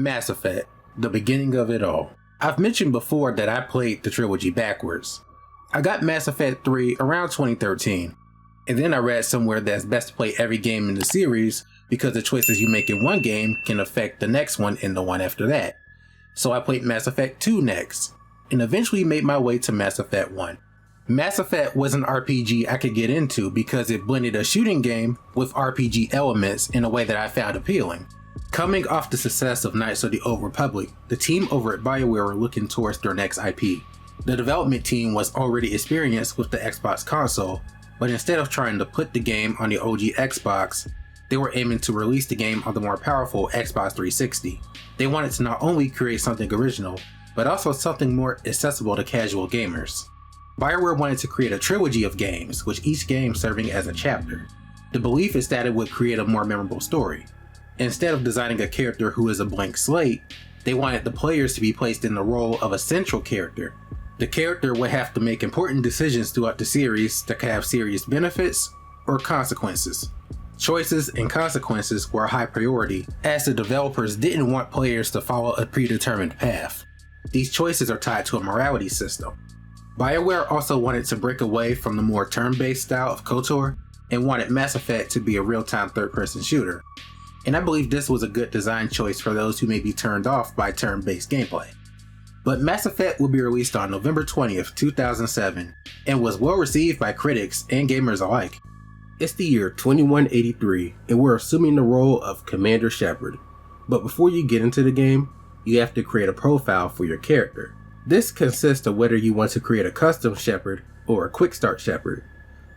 Mass Effect, the beginning of it all. I've mentioned before that I played the trilogy backwards. I got Mass Effect 3 around 2013, and then I read somewhere that it's best to play every game in the series because the choices you make in one game can affect the next one and the one after that. So I played Mass Effect 2 next, and eventually made my way to Mass Effect 1. Mass Effect was an RPG I could get into because it blended a shooting game with RPG elements in a way that I found appealing. Coming off the success of Knights of the Old Republic, the team over at Bioware were looking towards their next IP. The development team was already experienced with the Xbox console, but instead of trying to put the game on the OG Xbox, they were aiming to release the game on the more powerful Xbox 360. They wanted to not only create something original, but also something more accessible to casual gamers. Bioware wanted to create a trilogy of games, with each game serving as a chapter. The belief is that it would create a more memorable story. Instead of designing a character who is a blank slate, they wanted the players to be placed in the role of a central character. The character would have to make important decisions throughout the series that could have serious benefits or consequences. Choices and consequences were a high priority, as the developers didn't want players to follow a predetermined path. These choices are tied to a morality system. Bioware also wanted to break away from the more turn-based style of KOTOR and wanted Mass Effect to be a real-time third-person shooter. And I believe this was a good design choice for those who may be turned off by turn-based gameplay. But Mass Effect will be released on November 20th, 2007, and was well received by critics and gamers alike. It's the year 2183, and we're assuming the role of Commander Shepard. But before you get into the game, you have to create a profile for your character. This consists of whether you want to create a custom Shepard or a quick start Shepard,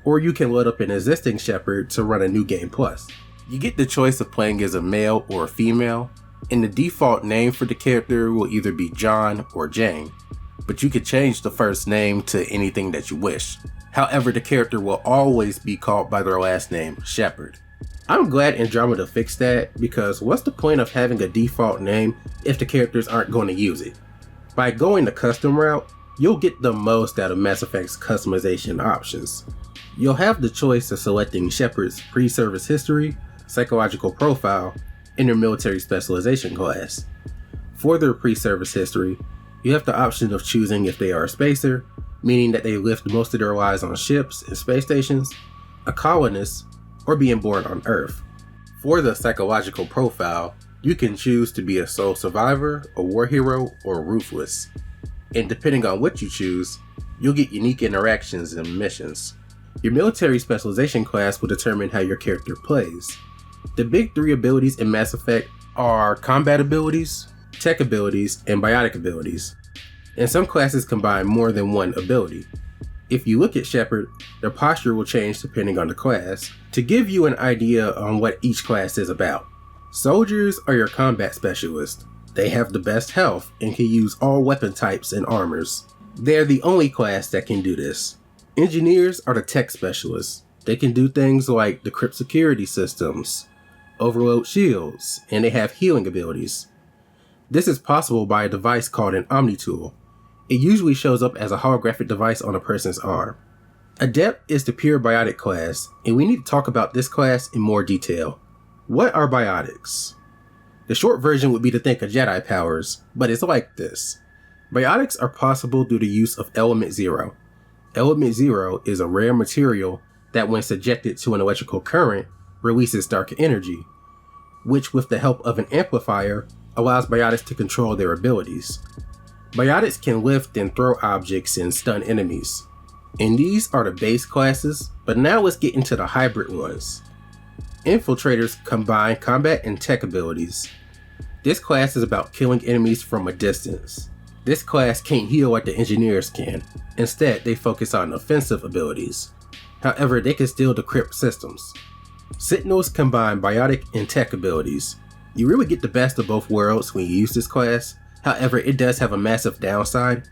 or you can load up an existing Shepard to run a new game plus. You get the choice of playing as a male or a female, and the default name for the character will either be John or Jane, but you could change the first name to anything that you wish. However, the character will always be called by their last name, Shepard. I'm glad Andromeda fixed that, because what's the point of having a default name if the characters aren't going to use it? By going the custom route, you'll get the most out of Mass Effect's customization options. You'll have the choice of selecting Shepard's pre-service history, psychological profile, and their military specialization class. For their pre-service history, you have the option of choosing if they are a spacer, meaning that they lived most of their lives on ships and space stations, a colonist, or being born on Earth. For the psychological profile, you can choose to be a sole survivor, a war hero, or ruthless. And depending on what you choose, you'll get unique interactions and missions. Your military specialization class will determine how your character plays. The big three abilities in Mass Effect are combat abilities, tech abilities, and biotic abilities. And some classes combine more than one ability. If you look at Shepard, their posture will change depending on the class, to give you an idea on what each class is about. Soldiers are your combat specialists. They have the best health and can use all weapon types and armors. They're the only class that can do this. Engineers are the tech specialists. They can do things like decrypt security systems, overload shields, and they have healing abilities. This is possible by a device called an Omni-Tool. It usually shows up as a holographic device on a person's arm. Adept is the pure biotic class, and we need to talk about this class in more detail. What are biotics? The short version would be to think of Jedi powers, but it's like this. Biotics are possible through the use of Element Zero. Element Zero is a rare material that when subjected to an electrical current, releases dark energy, which with the help of an amplifier, allows biotics to control their abilities. Biotics can lift and throw objects and stun enemies. And these are the base classes, but now let's get into the hybrid ones. Infiltrators combine combat and tech abilities. This class is about killing enemies from a distance. This class can't heal like the engineers can. Instead, they focus on offensive abilities. However, they can still decrypt systems. Sentinels combine biotic and tech abilities. You really get the best of both worlds when you use this class. However, it does have a massive downside.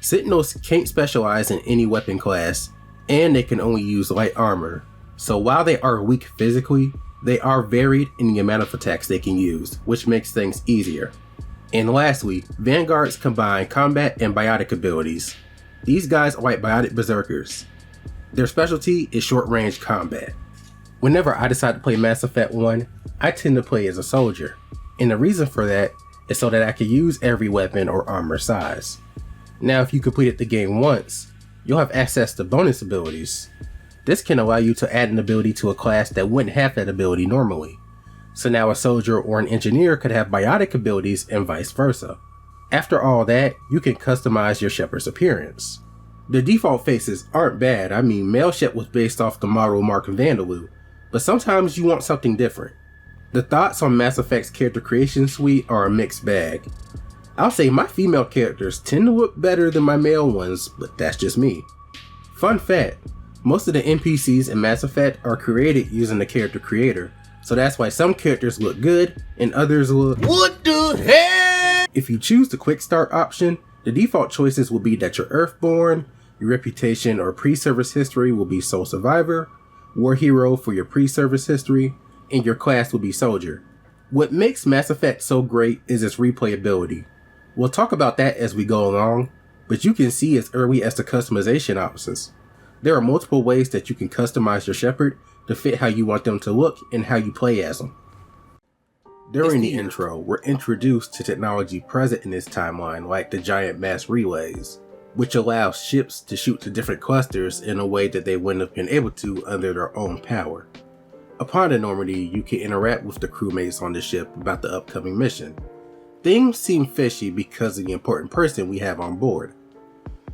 Sentinels can't specialize in any weapon class, and they can only use light armor. So while they are weak physically, they are varied in the amount of attacks they can use, which makes things easier. And lastly, Vanguards combine combat and biotic abilities. These guys are like biotic berserkers. Their specialty is short-range combat. Whenever I decide to play Mass Effect 1, I tend to play as a soldier. And the reason for that is so that I can use every weapon or armor size. Now if you completed the game once, you'll have access to bonus abilities. This can allow you to add an ability to a class that wouldn't have that ability normally. So now a soldier or an engineer could have biotic abilities and vice versa. After all that, you can customize your Shepard's appearance. The default faces aren't bad. I mean, male Shep was based off the model Mark Vandaloo, but sometimes you want something different. The thoughts on Mass Effect's character creation suite are a mixed bag. I'll say my female characters tend to look better than my male ones, but that's just me. Fun fact, most of the NPCs in Mass Effect are created using the character creator, so that's why some characters look good and others look what the hell? If you choose the quick start option, the default choices will be that you're Earthborn, your reputation or pre-service history will be Sole Survivor, War Hero for your pre-service history, and your class will be Soldier. What makes Mass Effect so great is its replayability. We'll talk about that as we go along, but you can see as early as the customization options. There are multiple ways that you can customize your Shepard to fit how you want them to look and how you play as them. During the intro, we're introduced to technology present in this timeline like the giant mass relays, which allows ships to shoot to different clusters in a way that they wouldn't have been able to under their own power. Upon enormity, you can interact with the crewmates on the ship about the upcoming mission. Things seem fishy because of the important person we have on board.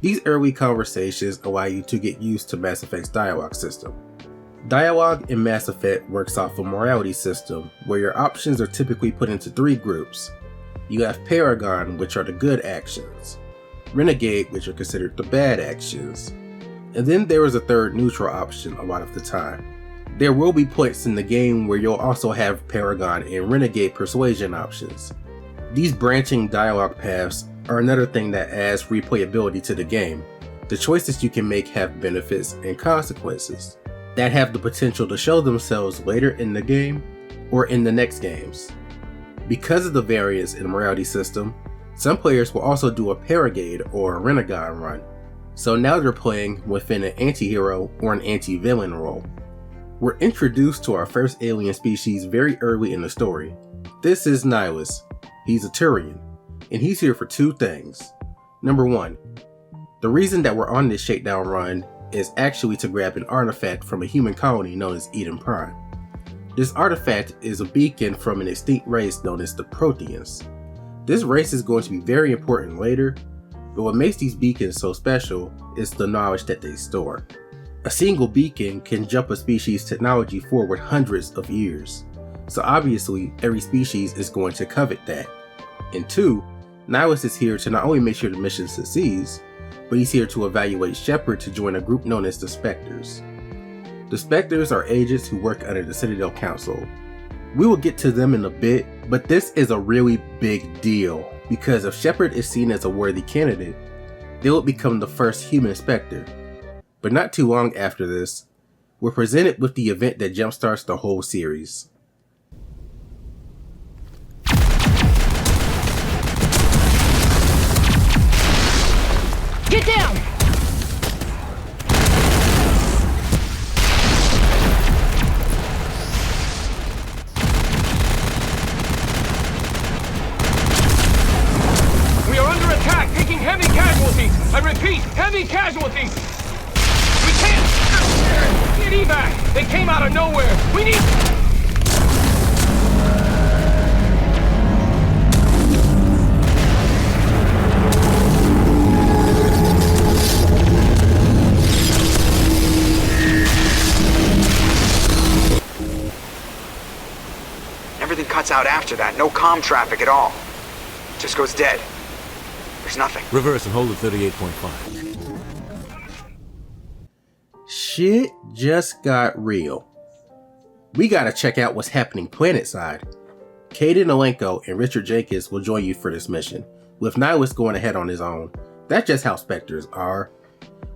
These early conversations allow you to get used to Mass Effect's dialogue system. Dialogue in Mass Effect works off a morality system where your options are typically put into 3 groups. You have Paragon, which are the good actions, Renegade, which are considered the bad actions, and then there is a third neutral option a lot of the time. There will be points in the game where you'll also have Paragon and Renegade persuasion options. These branching dialogue paths are another thing that adds replayability to the game. The choices you can make have benefits and consequences that have the potential to show themselves later in the game or in the next games. Because of the variance in the morality system, some players will also do a Paragade or a Renegade run, so now they're playing within an anti-hero or an anti-villain role. We're introduced to our first alien species very early in the story. This is Nihilus. He's a Turian, and he's here for 2 things. Number 1, the reason that we're on this shakedown run is actually to grab an artifact from a human colony known as Eden Prime. This artifact is a beacon from an extinct race known as the Protheans. This race is going to be very important later, but what makes these beacons so special is the knowledge that they store. A single beacon can jump a species' technology forward hundreds of years, so obviously every species is going to covet that. And 2, Nihilus is here to not only make sure the mission succeeds, but he's here to evaluate Shepard to join a group known as the Spectres. The Spectres are agents who work under the Citadel Council. We will get to them in a bit, but this is a really big deal, because if Shepard is seen as a worthy candidate, they will become the first human Spectre. But not too long after this, we're presented with the event that jumpstarts the whole series. Get down! We are under attack, taking heavy casualties. I repeat, heavy casualties. We can't get evac. They came out of nowhere. We need... Everything cuts out after that. No comm traffic at all. Just goes dead. There's nothing. Reverse and hold at 38.5. Shit just got real. We gotta check out what's happening planetside. Kaidan Alenko and Richard Jenkins will join you for this mission, with Nihilus going ahead on his own. That's just how Spectres are.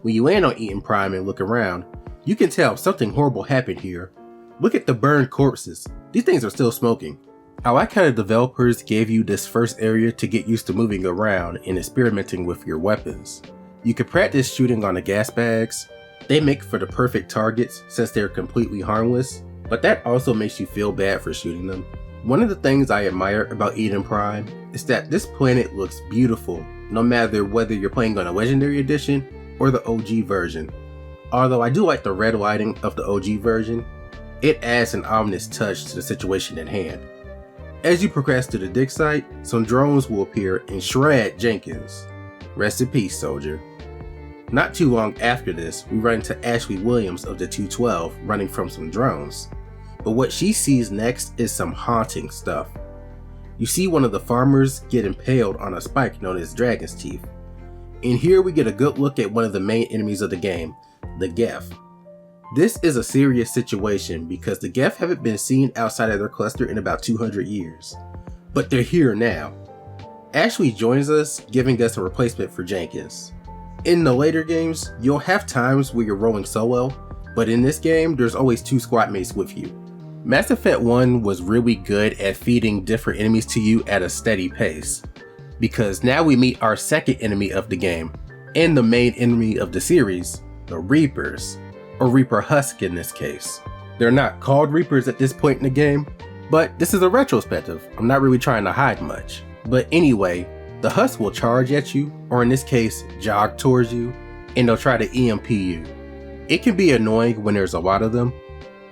When you land on Eden Prime and look around, you can tell something horrible happened here. Look at the burned corpses. These things are still smoking. I like how the developers gave you this first area to get used to moving around and experimenting with your weapons. You can practice shooting on the gas bags. They make for the perfect targets since they're completely harmless, but that also makes you feel bad for shooting them. One of the things I admire about Eden Prime is that this planet looks beautiful, no matter whether you're playing on a Legendary Edition or the OG version. Although I do like the red lighting of the OG version, it adds an ominous touch to the situation at hand. As you progress to the dig site, some drones will appear and shred Jenkins. Rest in peace, soldier. Not too long after this, we run into Ashley Williams of the 212 running from some drones. But what she sees next is some haunting stuff. You see one of the farmers get impaled on a spike known as Dragon's Teeth. And here we get a good look at one of the main enemies of the game, the Geth. This is a serious situation because the Geth haven't been seen outside of their cluster in about 200 years. But they're here now. Ashley joins us, giving us a replacement for Jenkins. In the later games, you'll have times where you're rolling solo, but in this game, there's always 2 squad mates with you. Mass Effect 1 was really good at feeding different enemies to you at a steady pace, because now we meet our second enemy of the game, and the main enemy of the series, the Reapers, or Reaper Husk in this case. They're not called Reapers at this point in the game, but this is a retrospective. I'm not really trying to hide much. But anyway, the Husk will charge at you, or in this case, jog towards you, and they'll try to EMP you. It can be annoying when there's a lot of them,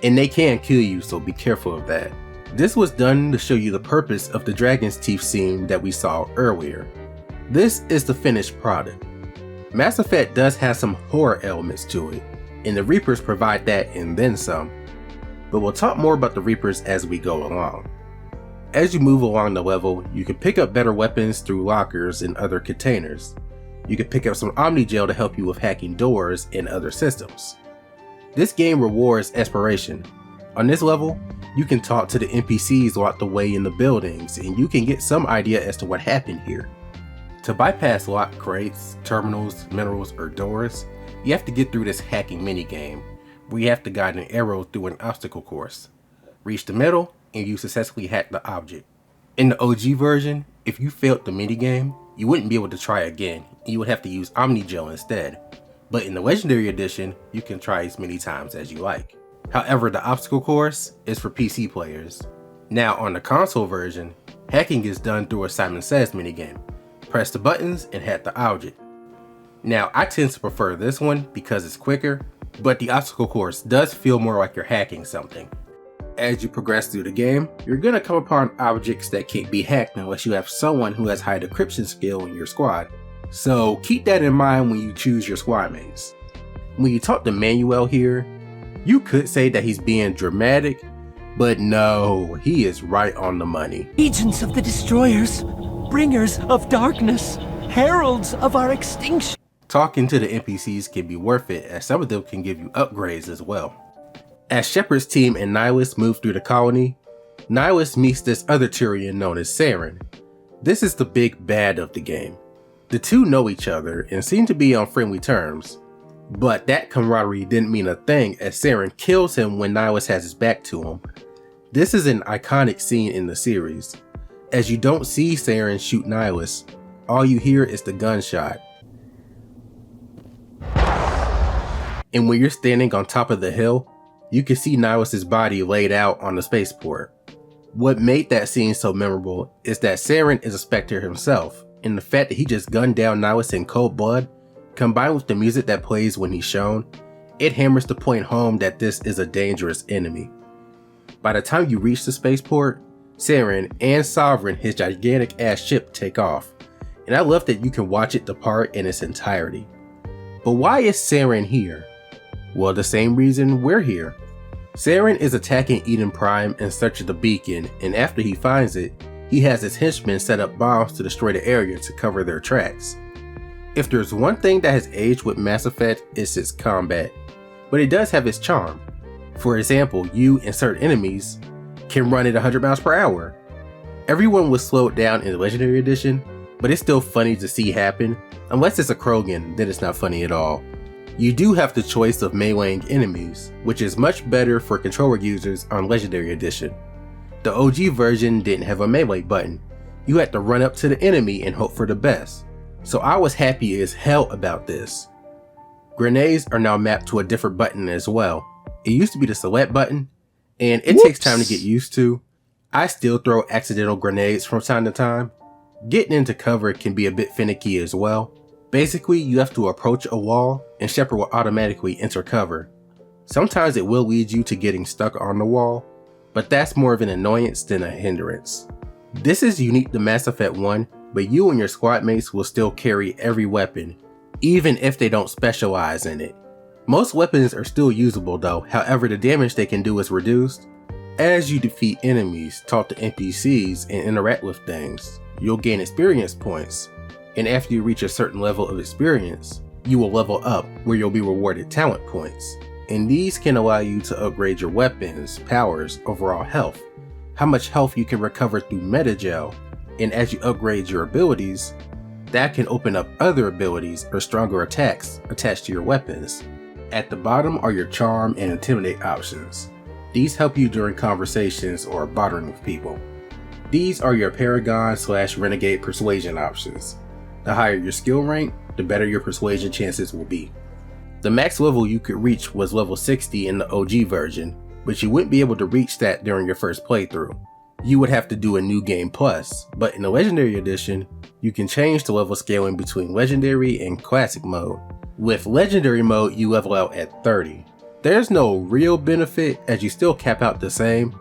and they can kill you, so be careful of that. This was done to show you the purpose of the Dragon's Teeth scene that we saw earlier. This is the finished product. Mass Effect does have some horror elements to it, and the Reapers provide that and then some. But we'll talk more about the Reapers as we go along. As you move along the level, you can pick up better weapons through lockers and other containers. You can pick up some Omnigel to help you with hacking doors and other systems. This game rewards exploration. On this level, you can talk to the NPCs locked away in the buildings, and you can get some idea as to what happened here. To bypass locked crates, terminals, minerals, or doors, you have to get through this hacking minigame, where you have to guide an arrow through an obstacle course. Reach the middle, and you successfully hack the object. In the OG version, if you failed the minigame, you wouldn't be able to try again, and you would have to use Omnigel instead. But in the Legendary Edition, you can try as many times as you like. However, the obstacle course is for PC players. Now on the console version, hacking is done through a Simon Says minigame. Press the buttons and hack the object. Now I tend to prefer this one because it's quicker, but the obstacle course does feel more like you're hacking something. As you progress through the game, you're going to come upon objects that can't be hacked unless you have someone who has high decryption skill in your squad. So keep that in mind when you choose your squad mates. When you talk to Manuel here, you could say that he's being dramatic, but no, he is right on the money. Agents of the Destroyers, bringers of darkness, heralds of our extinction. Talking to the NPCs can be worth it, as some of them can give you upgrades as well. As Shepard's team and Nihilus move through the colony, Nihilus meets this other Turian known as Saren. This is the big bad of the game. The two know each other and seem to be on friendly terms, but that camaraderie didn't mean a thing as Saren kills him when Nihilus has his back to him. This is an iconic scene in the series, as you don't see Saren shoot Nihilus, all you hear is the gunshot. And when you're standing on top of the hill, you can see Nihilus' body laid out on the spaceport. What made that scene so memorable is that Saren is a Spectre himself, and the fact that he just gunned down Nihilus in cold blood, combined with the music that plays when he's shown, it hammers the point home that this is a dangerous enemy. By the time you reach the spaceport, Saren and Sovereign, his gigantic ass ship, take off, and I love that you can watch it depart in its entirety. But why is Saren here? Well, the same reason we're here. Saren is attacking Eden Prime in search of the beacon, and after he finds it, he has his henchmen set up bombs to destroy the area to cover their tracks. If there's one thing that has aged with Mass Effect, it's its combat, but it does have its charm. For example, you and certain enemies can run at 100 miles per hour. Everyone was slowed down in the Legendary Edition, but it's still funny to see happen. Unless it's a Krogan, then it's not funny at all. You do have the choice of meleeing enemies, which is much better for controller users on Legendary Edition. The OG version didn't have a melee button. You had to run up to the enemy and hope for the best. So I was happy as hell about this. Grenades are now mapped to a different button as well. It used to be the select button, and it takes time to get used to. I still throw accidental grenades from time to time. Getting into cover can be a bit finicky as well. Basically, you have to approach a wall and Shepard will automatically enter cover. Sometimes it will lead you to getting stuck on the wall, but that's more of an annoyance than a hindrance. This is unique to Mass Effect 1, but you and your squad mates will still carry every weapon, even if they don't specialize in it. Most weapons are still usable though, however the damage they can do is reduced. As you defeat enemies, talk to NPCs, and interact with things, you'll gain experience points, and after you reach a certain level of experience, you will level up where you'll be rewarded talent points, and these can allow you to upgrade your weapons, powers, overall health, how much health you can recover through metagel, and as you upgrade your abilities, that can open up other abilities or stronger attacks attached to your weapons. At the bottom are your charm and intimidate options. These help you during conversations or bartering with people. These are your Paragon/Renegade persuasion options. The higher your skill rank, the better your persuasion chances will be. The max level you could reach was level 60 in the OG version, but you wouldn't be able to reach that during your first playthrough. You would have to do a new game plus, but in the Legendary Edition, you can change the level scaling between Legendary and Classic mode. With Legendary mode, you level out at 30. There's no real benefit as you still cap out the same.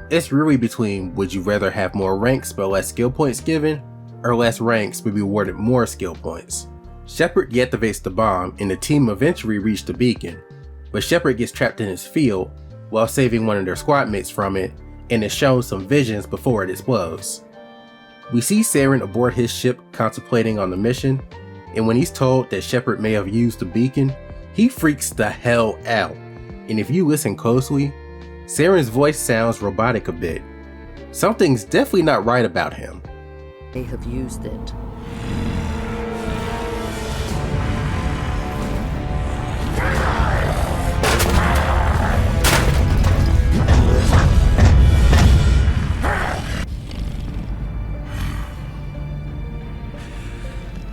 It's really between would you rather have more ranks but less skill points given, or less ranks but be awarded more skill points. Shepard deactivates the bomb and the team eventually reach the beacon, but Shepard gets trapped in his field while saving one of their squad mates from it and is shown some visions before it explodes. We see Saren aboard his ship contemplating on the mission, and when he's told that Shepard may have used the beacon, he freaks the hell out, and if you listen closely, Saren's voice sounds robotic a bit. Something's definitely not right about him. They have used it.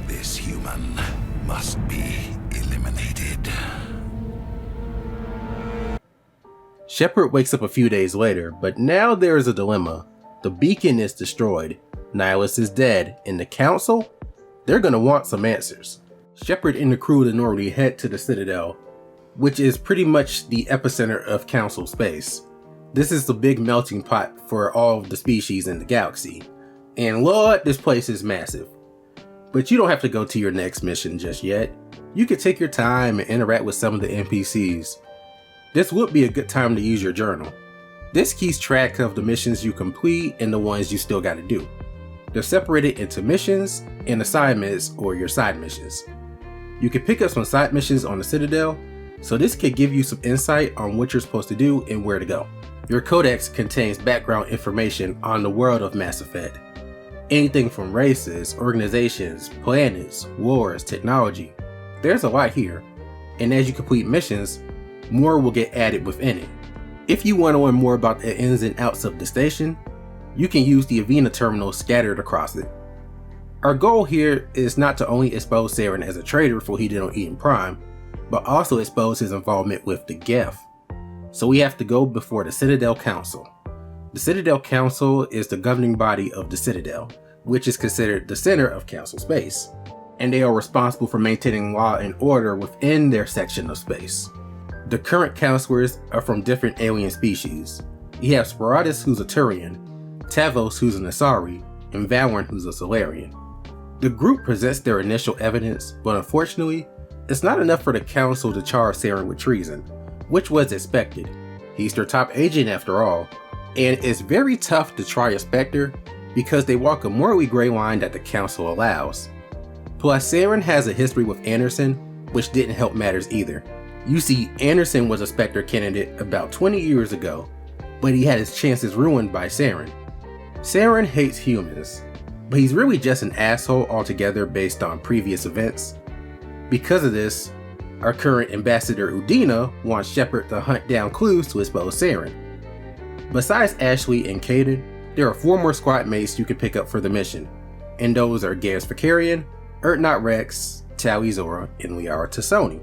This human must be eliminated. Shepard wakes up a few days later, but now there is a dilemma. The beacon is destroyed, Nihilus is dead, and the Council? They're gonna want some answers. Shepard and the crew then normally head to the Citadel, which is pretty much the epicenter of Council space. This is the big melting pot for all of the species in the galaxy, and Lord, this place is massive. But you don't have to go to your next mission just yet. You can take your time and interact with some of the NPCs. This would be a good time to use your journal. This keeps track of the missions you complete and the ones you still gotta do. They're separated into missions and assignments, or your side missions. You can pick up some side missions on the Citadel, so this could give you some insight on what you're supposed to do and where to go. Your codex contains background information on the world of Mass Effect. Anything from races, organizations, planets, wars, technology. There's a lot here, and as you complete missions, more will get added within it. If you want to learn more about the ins and outs of the station, you can use the Avena terminal scattered across it. Our goal here is not to only expose Saren as a traitor for what he did on Eden Prime, but also expose his involvement with the Geth. So we have to go before the Citadel Council. The Citadel Council is the governing body of the Citadel, which is considered the center of Council space, and they are responsible for maintaining law and order within their section of space. The current counselors are from different alien species. You have Sparatus, who's a Turian, Tavos, who's an Asari, and Valorn, who's a Solarian. The group presents their initial evidence, but unfortunately, it's not enough for the council to charge Saren with treason, which was expected. He's their top agent after all, and it's very tough to try a Spectre because they walk a morally gray line that the council allows. Plus, Saren has a history with Anderson, which didn't help matters either. You see, Anderson was a Spectre candidate about 20 years ago, but he had his chances ruined by Saren. Saren hates humans, but he's really just an asshole altogether based on previous events. Because of this, our current ambassador Udina wants Shepard to hunt down clues to expose Saren. Besides Ashley and Caden, there are 4 more squad mates you can pick up for the mission, and those are Garrus Vakarian, Erdnot Rex, Tali Zora, and Liara Tassoni.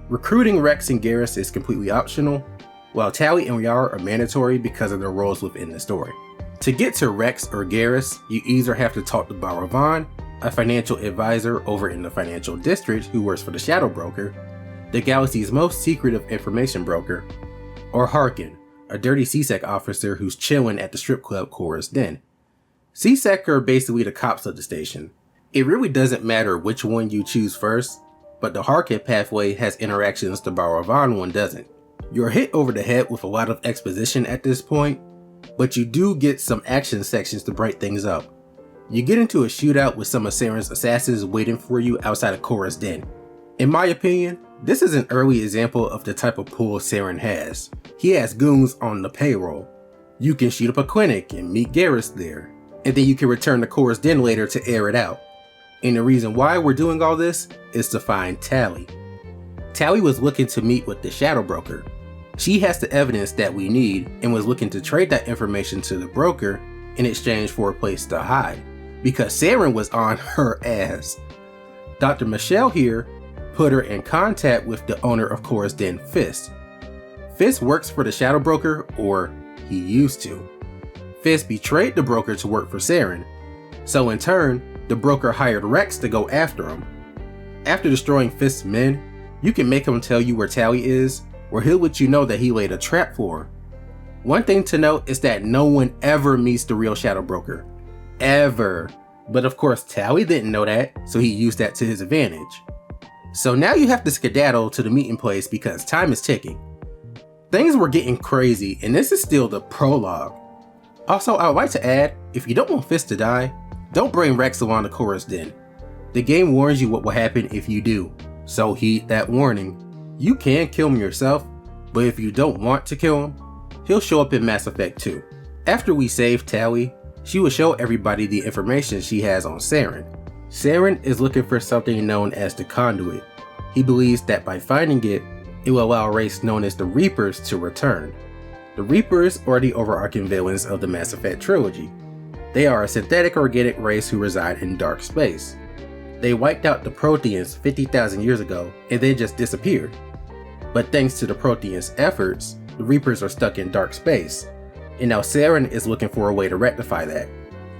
Recruiting Rex and Garrus is completely optional, while Tali and Liara are mandatory because of their roles within the story. To get to Rex or Garrus, you either have to talk to Bioware, a financial advisor over in the financial district who works for the Shadow Broker, the galaxy's most secretive information broker, or Harkin, a dirty CSEC officer who's chilling at the strip club Korra's Den. CSEC are basically the cops of the station. It really doesn't matter which one you choose first, but the Harkin pathway has interactions the Bioware one doesn't. You're hit over the head with a lot of exposition at this point, but you do get some action sections to brighten things up. You get into a shootout with some of Saren's assassins waiting for you outside of Korra's Den. In my opinion, this is an early example of the type of pull Saren has. He has goons on the payroll. You can shoot up a clinic and meet Garrus there, and then you can return to Korra's Den later to air it out. And the reason why we're doing all this is to find Tali. Tali was looking to meet with the Shadow Broker. She has the evidence that we need and was looking to trade that information to the broker in exchange for a place to hide, because Saren was on her ass. Dr. Michelle here put her in contact with the owner of Korra's Den, Fist. Fist works for the Shadow Broker, or he used to. Fist betrayed the broker to work for Saren, so in turn, the broker hired Rex to go after him. After destroying Fist's men, you can make him tell you where Tali is, or he'll let you know that he laid a trap for her. One thing to note is that no one ever meets the real Shadow Broker. Ever. But of course Tali didn't know that, so he used that to his advantage. So now you have to skedaddle to the meeting place because time is ticking. Things were getting crazy, and this is still the prologue. Also, I would like to add, if you don't want Fist to die, don't bring Rex along to Korra's Den. The game warns you what will happen if you do, so heed that warning. You can kill him yourself, but if you don't want to kill him, he'll show up in Mass Effect 2. After we save Tali, she will show everybody the information she has on Saren. Saren is looking for something known as the Conduit. He believes that by finding it, it will allow a race known as the Reapers to return. The Reapers are the overarching villains of the Mass Effect trilogy. They are a synthetic organic race who reside in dark space. They wiped out the Protheans 50,000 years ago and then just disappeared. But thanks to the Protheans' efforts, the Reapers are stuck in dark space, and now Saren is looking for a way to rectify that.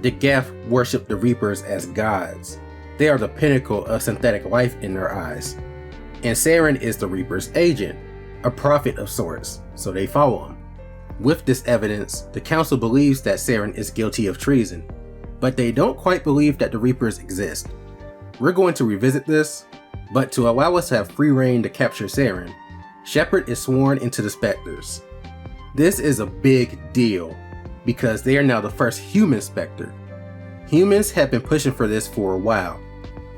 The Geth worship the Reapers as gods. They are the pinnacle of synthetic life in their eyes. And Saren is the Reaper's agent, a prophet of sorts, so they follow him. With this evidence, the Council believes that Saren is guilty of treason, but they don't quite believe that the Reapers exist. We're going to revisit this, but to allow us to have free reign to capture Saren, Shepard is sworn into the Spectres. This is a big deal, because they are now the first human Spectre. Humans have been pushing for this for a while,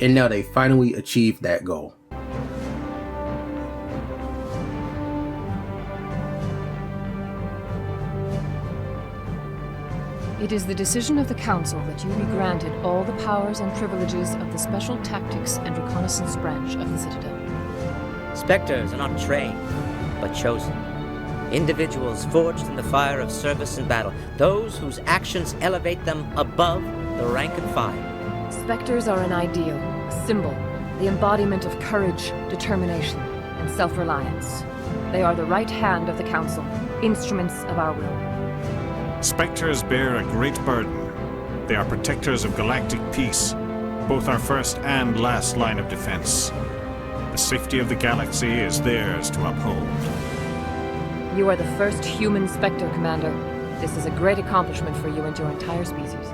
and now they finally achieved that goal. It is the decision of the Council that you be granted all the powers and privileges of the Special Tactics and Reconnaissance branch of the Citadel. Spectres are not trained, but chosen. Individuals forged in the fire of service and battle, those whose actions elevate them above the rank and file. Spectres are an ideal, a symbol, the embodiment of courage, determination, and self-reliance. They are the right hand of the Council, instruments of our will. Spectres bear a great burden. They are protectors of galactic peace, both our first and last line of defense. The safety of the galaxy is theirs to uphold. You are the first human Spectre, Commander. This is a great accomplishment for you and your entire species.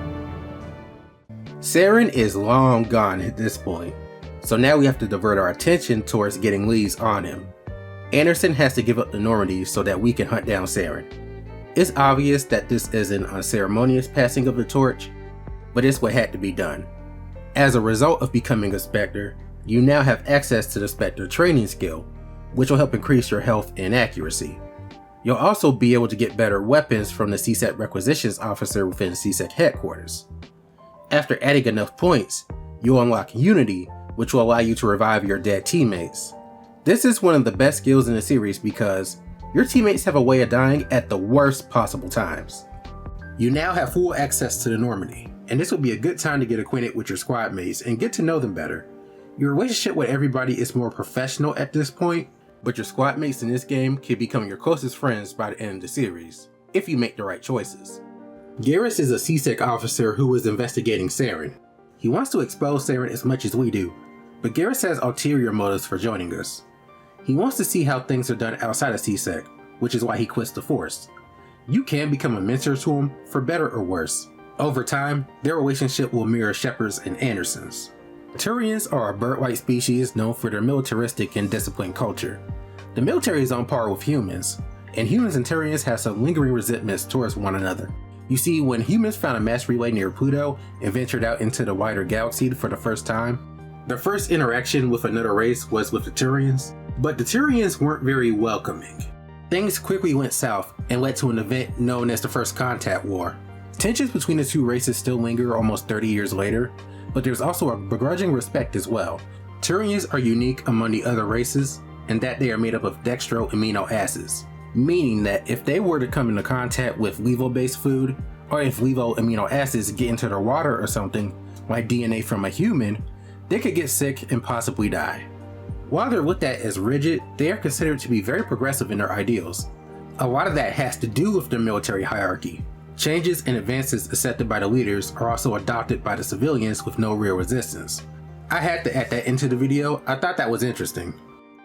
Saren is long gone at this point, so now we have to divert our attention towards getting leads on him. Anderson has to give up the Normandy so that we can hunt down Saren. It's obvious that this is an unceremonious passing of the torch, but it's what had to be done. As a result of becoming a Spectre, you now have access to the Spectre training skill, which will help increase your health and accuracy. You'll also be able to get better weapons from the CSEC requisitions officer within CSEC headquarters. After adding enough points, you'll unlock Unity, which will allow you to revive your dead teammates. This is one of the best skills in the series because your teammates have a way of dying at the worst possible times. You now have full access to the Normandy, and this will be a good time to get acquainted with your squad mates and get to know them better. Your relationship with everybody is more professional at this point, but your squad mates in this game can become your closest friends by the end of the series, if you make the right choices. Garrus is a CSEC officer who is investigating Saren. He wants to expose Saren as much as we do, but Garrus has ulterior motives for joining us. He wants to see how things are done outside of CSEC, which is why he quits the Force. You can become a mentor to him, for better or worse. Over time, their relationship will mirror Shepard's and Anderson's. Turians are a bird-like species known for their militaristic and disciplined culture. The military is on par with humans, and humans and Turians have some lingering resentments towards one another. You see, when humans found a mass relay near Pluto and ventured out into the wider galaxy for the first time, their first interaction with another race was with the Turians, but the Turians weren't very welcoming. Things quickly went south and led to an event known as the First Contact War. Tensions between the two races still linger almost 30 years later, but there's also a begrudging respect as well. Turians are unique among the other races in that they are made up of dextro amino acids, meaning that if they were to come into contact with levo-based food, or if levo amino acids get into their water or something, like DNA from a human, they could get sick and possibly die. While they're looked at as rigid, they are considered to be very progressive in their ideals. A lot of that has to do with their military hierarchy. Changes and advances accepted by the leaders are also adopted by the civilians with no real resistance. I had to add that into the video. I thought that was interesting.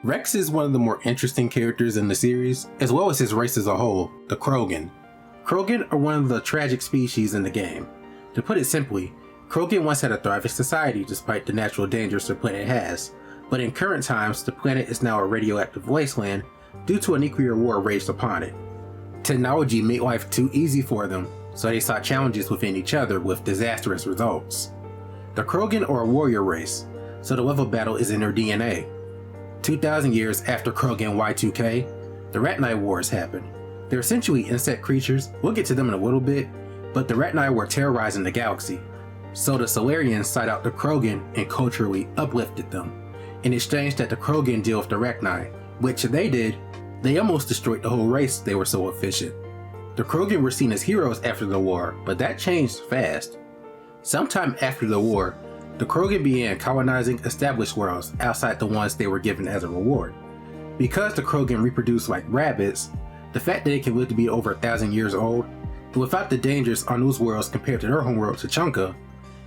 Rex is one of the more interesting characters in the series, as well as his race as a whole, the Krogan. Krogan are one of the tragic species in the game. To put it simply, Krogan once had a thriving society despite the natural dangers their planet has, but in current times the planet is now a radioactive wasteland due to a nuclear war raged upon it. Technology made life too easy for them, so they sought challenges within each other with disastrous results. The Krogan are a warrior race, so the love of battle is in their DNA. 2,000 years after Krogan Y2K, the Ratni Wars happened. They're essentially insect creatures, we'll get to them in a little bit, but the Ratni were terrorizing the galaxy. So the Salarians sought out the Krogan and culturally uplifted them. In exchange that the Krogan deal with the Ratni, which they did, they almost destroyed the whole race, they were so efficient. The Krogan were seen as heroes after the war, but that changed fast. Sometime after the war, the Krogan began colonizing established worlds outside the ones they were given as a reward. Because the Krogan reproduce like rabbits, the fact that they can live to be over 1,000 years old, and without the dangers on those worlds compared to their homeworld Tuchanka,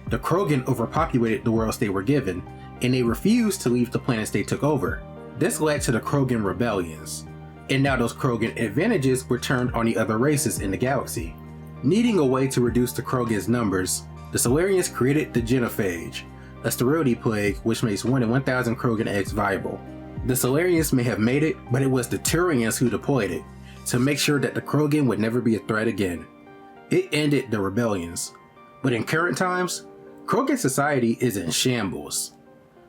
the Krogan overpopulated the worlds they were given, and they refused to leave the planets they took over. This led to the Krogan rebellions, and now those Krogan advantages were turned on the other races in the galaxy. Needing a way to reduce the Krogan's numbers, the Salarians created the genophage, a sterility plague which makes 1 in 1,000 Krogan eggs viable. The Salarians may have made it, but it was the Turians who deployed it, to make sure that the Krogan would never be a threat again. It ended the rebellions. But in current times, Krogan society is in shambles.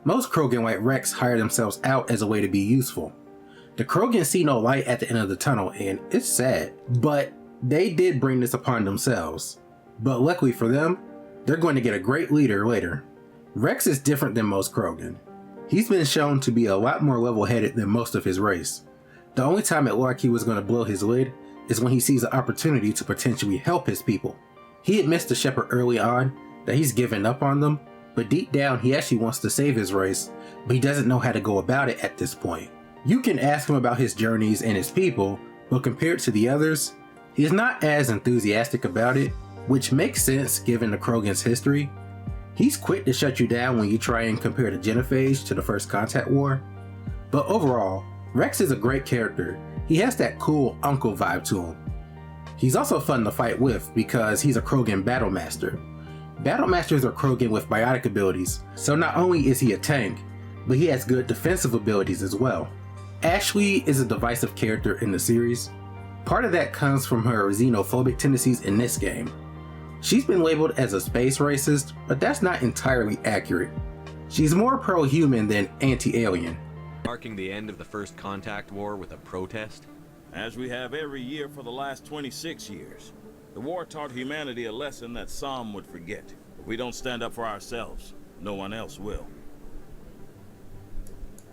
Most Krogan like Rex hire themselves out as a way to be useful. The Krogan see no light at the end of the tunnel, and it's sad, but they did bring this upon themselves. But luckily for them, they're going to get a great leader later. Rex is different than most Krogan. He's been shown to be a lot more level-headed than most of his race. The only time it looked like he was going to blow his lid is when he sees an opportunity to potentially help his people. He admits to Shepard early on that he's given up on them, but deep down he actually wants to save his race, but he doesn't know how to go about it at this point. You can ask him about his journeys and his people, but compared to the others, he's not as enthusiastic about it, which makes sense given the Krogan's history. He's quick to shut you down when you try and compare the Genophage to the First Contact War. But overall, Rex is a great character. He has that cool uncle vibe to him. He's also fun to fight with because he's a Krogan Battlemaster. Battlemasters are Krogan with biotic abilities, so not only is he a tank, but he has good defensive abilities as well. Ashley is a divisive character in the series. Part of that comes from her xenophobic tendencies in this game. She's been labeled as a space racist, but that's not entirely accurate. She's more pro-human than anti-alien. Marking the end of the First Contact War with a protest? As we have every year for the last 26 years. The war taught humanity a lesson that some would forget. If we don't stand up for ourselves, no one else will.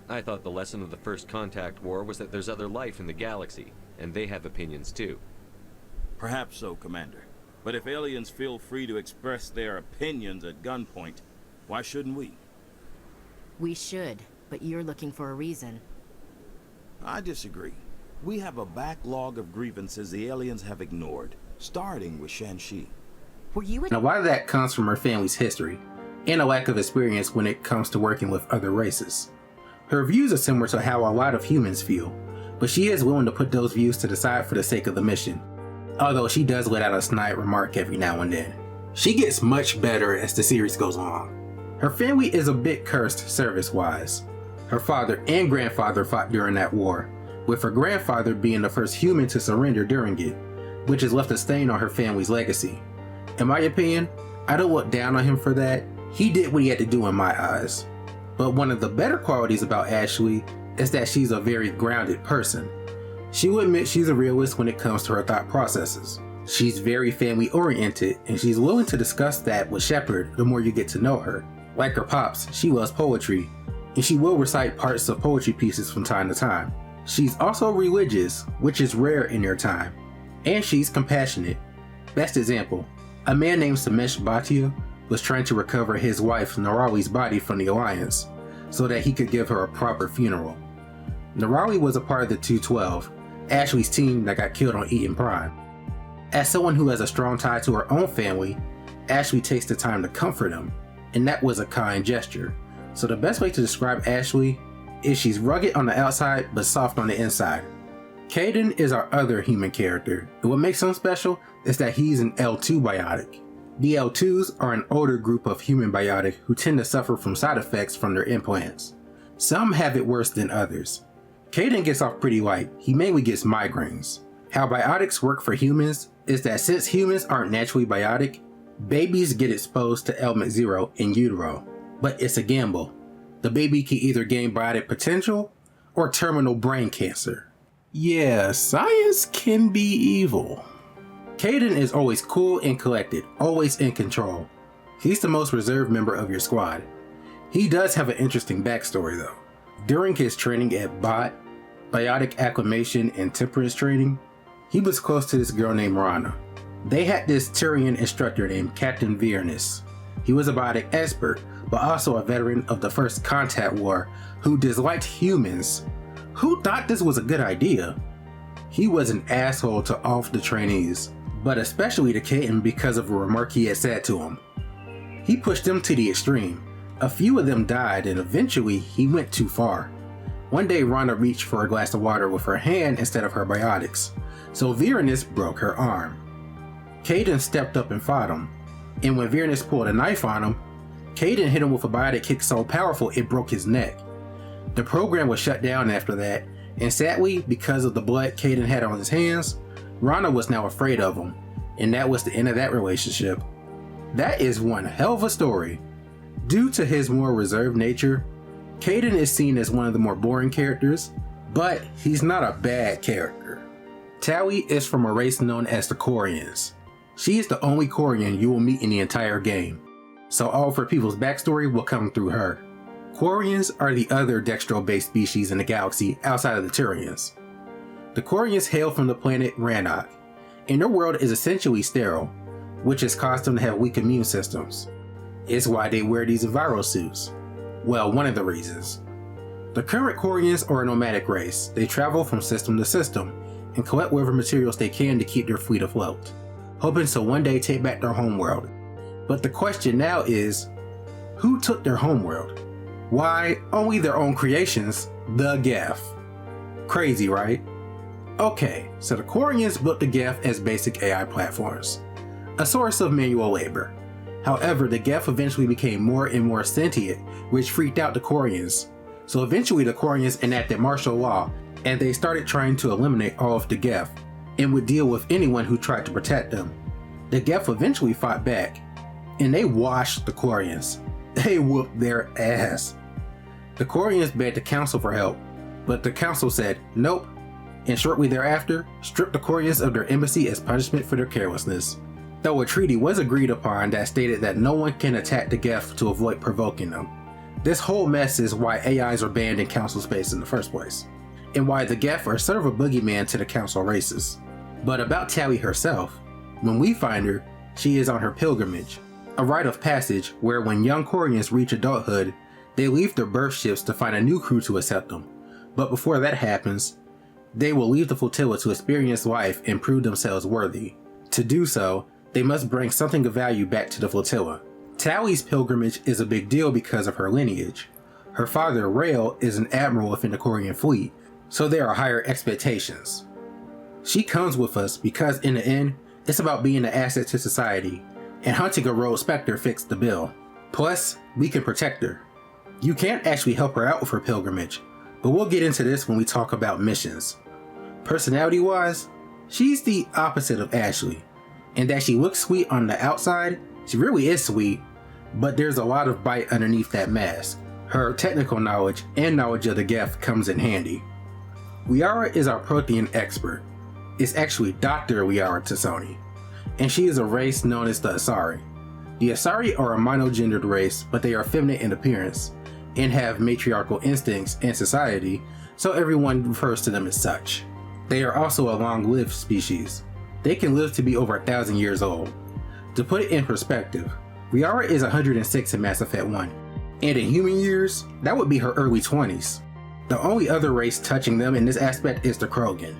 I thought the lesson of the First Contact War was that there's other life in the galaxy, and they have opinions too. Perhaps so, Commander. But if aliens feel free to express their opinions at gunpoint, why shouldn't we? We should, but you're looking for a reason. I disagree. We have a backlog of grievances the aliens have ignored. starting with Shan-Shi. Were you Now, a lot of that comes from her family's history and a lack of experience when it comes to working with other races. Her views are similar to how a lot of humans feel, but she is willing to put those views to the side for the sake of the mission, although she does let out a snide remark every now and then. She gets much better as the series goes on. Her family is a bit cursed service-wise. Her father and grandfather fought during that war, with her grandfather being the first human to surrender during it, which has left a stain on her family's legacy. In my opinion, I don't look down on him for that. He did what he had to do in my eyes. But one of the better qualities about Ashley is that she's a very grounded person. She will admit she's a realist when it comes to her thought processes. She's very family oriented, and she's willing to discuss that with Shepard the more you get to know her. Like her pops, she loves poetry, and she will recite parts of poetry pieces from time to time. She's also religious, which is rare in their time, and she's compassionate. Best example, a man named Samesh Bhatia was trying to recover his wife Nirali's body from the Alliance, so that he could give her a proper funeral. Nirali was a part of the 212, Ashley's team that got killed on Eden Prime. As someone who has a strong tie to her own family, Ashley takes the time to comfort him, and that was a kind gesture. So the best way to describe Ashley is she's rugged on the outside but soft on the inside. Kaidan is our other human character, and what makes him special is that he's an L2 biotic. The L2s are an older group of human biotic who tend to suffer from side effects from their implants. Some have it worse than others. Kaidan gets off pretty light, he mainly gets migraines. How biotics work for humans is that since humans aren't naturally biotic, babies get exposed to element 0 in utero. But it's a gamble. The baby can either gain biotic potential or terminal brain cancer. Yeah, science can be evil. Kaidan is always cool and collected, always in control. He's the most reserved member of your squad. He does have an interesting backstory though. During his training at BOT, Biotic Acclimation and Temperance training, he was close to this girl named Rana. They had this Turian instructor named Captain Viernus. He was a biotic expert, but also a veteran of the First Contact War who disliked humans. Who thought this was a good idea? He was an asshole to all of the trainees, but especially to Kaidan because of a remark he had said to him. He pushed them to the extreme. A few of them died, and eventually he went too far. One day Rana reached for a glass of water with her hand instead of her biotics, so Viernus broke her arm. Kaidan stepped up and fought him, and when Viernus pulled a knife on him, Kaidan hit him with a biotic kick so powerful it broke his neck. The program was shut down after that, and sadly, because of the blood Kaidan had on his hands, Rana was now afraid of him, and that was the end of that relationship. That is one hell of a story. Due to his more reserved nature, Kaidan is seen as one of the more boring characters, but he's not a bad character. Tali is from a race known as the Quarians. She is the only Quarian you will meet in the entire game, so all of her people's backstory will come through her. Quarians are the other Dextro-based species in the galaxy outside of the Turians. The Quarians hail from the planet Rannoch, and their world is essentially sterile, which has caused them to have weak immune systems. It's why they wear these viral suits. Well, one of the reasons. The current Quarians are a nomadic race. They travel from system to system and collect whatever materials they can to keep their fleet afloat, hoping to one day take back their homeworld. But the question now is, who took their homeworld? Why, only their own creations, the Geth. Crazy, right? Okay, so the Quarians built the Geth as basic AI platforms, a source of manual labor. However, the Geth eventually became more and more sentient, which freaked out the Quarians. So eventually the Quarians enacted martial law, and they started trying to eliminate all of the Geth, and would deal with anyone who tried to protect them. The Geth eventually fought back, and they washed the Quarians. They whooped their ass. The Quarians begged the Council for help, but the Council said nope, and shortly thereafter stripped the Quarians of their embassy as punishment for their carelessness. Though a treaty was agreed upon that stated that no one can attack the Geth to avoid provoking them. This whole mess is why AIs are banned in Council space in the first place, and why the Geth are sort of a boogeyman to the Council races. But about Tali herself, when we find her, she is on her pilgrimage, a rite of passage where when young Quarians reach adulthood, they leave their birth ships to find a new crew to accept them. But before that happens, they will leave the flotilla to experience life and prove themselves worthy. To do so, they must bring something of value back to the flotilla. Tallie's pilgrimage is a big deal because of her lineage. Her father, Rail, is an admiral within the Quarian fleet, so there are higher expectations. She comes with us because in the end, it's about being an asset to society, and hunting a rogue Spectre fits the bill. Plus, we can protect her. You can't actually help her out with her pilgrimage, but we'll get into this when we talk about missions. Personality-wise, she's the opposite of Ashley, in that she looks sweet on the outside. She really is sweet, but there's a lot of bite underneath that mask. Her technical knowledge and knowledge of the Geth comes in handy. Liara is our Prothean expert. It's actually Dr. Liara Tassoni, and she is a race known as the Asari. The Asari are a monogendered race, but they are feminine in appearance and have matriarchal instincts in society, so everyone refers to them as such. They are also a long-lived species. They can live to be over 1,000 years old. To put it in perspective, Liara is 106 in Mass Effect 1, and in human years, that would be her early 20s. The only other race touching them in this aspect is the Krogan.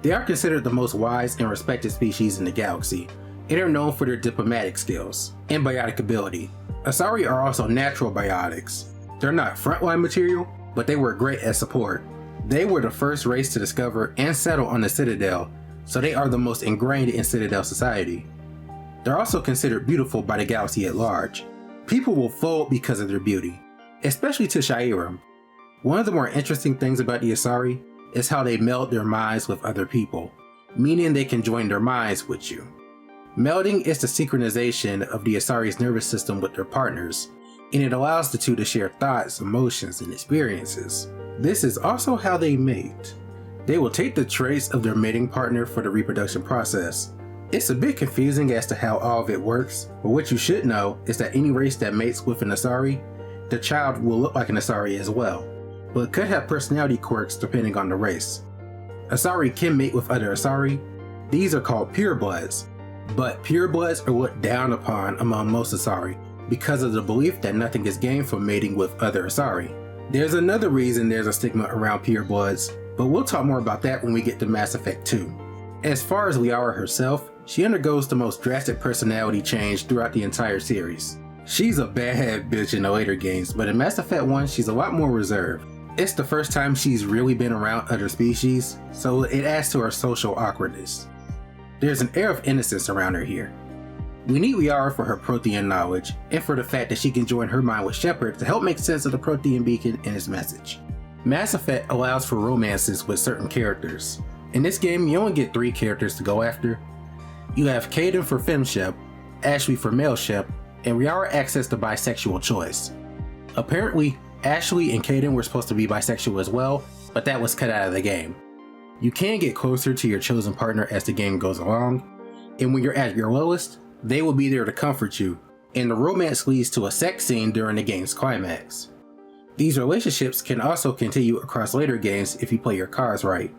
They are considered the most wise and respected species in the galaxy, and are known for their diplomatic skills and biotic ability. Asari are also natural biotics. They're not frontline material, but they were great at support. They were the first race to discover and settle on the Citadel, so they are the most ingrained in Citadel society. They're also considered beautiful by the galaxy at large. People will fold because of their beauty, especially to Shairam. One of the more interesting things about the Asari is how they meld their minds with other people, meaning they can join their minds with you. Melding is the synchronization of the Asari's nervous system with their partners, and it allows the two to share thoughts, emotions, and experiences. This is also how they mate. They will take the traits of their mating partner for the reproduction process. It's a bit confusing as to how all of it works, but what you should know is that any race that mates with an Asari, the child will look like an Asari as well, but could have personality quirks depending on the race. Asari can mate with other Asari. These are called purebloods, but purebloods are looked down upon among most Asari because of the belief that nothing is gained from mating with other Asari. There's another reason there's a stigma around purebloods, but we'll talk more about that when we get to Mass Effect 2. As far as Liara herself, she undergoes the most drastic personality change throughout the entire series. She's a bad bitch in the later games, but in Mass Effect 1 she's a lot more reserved. It's the first time she's really been around other species, so it adds to her social awkwardness. There's an air of innocence around her here. We need Liara for her Prothean knowledge, and for the fact that she can join her mind with Shepard to help make sense of the Prothean beacon and its message. Mass Effect allows for romances with certain characters. In this game, you only get 3 characters to go after. You have Kaidan for FemShep, Ashley for MaleShep, and Liara access the bisexual choice. Apparently, Ashley and Kaidan were supposed to be bisexual as well, but that was cut out of the game. You can get closer to your chosen partner as the game goes along, and when you're at your lowest, they will be there to comfort you, and the romance leads to a sex scene during the game's climax. These relationships can also continue across later games if you play your cards right.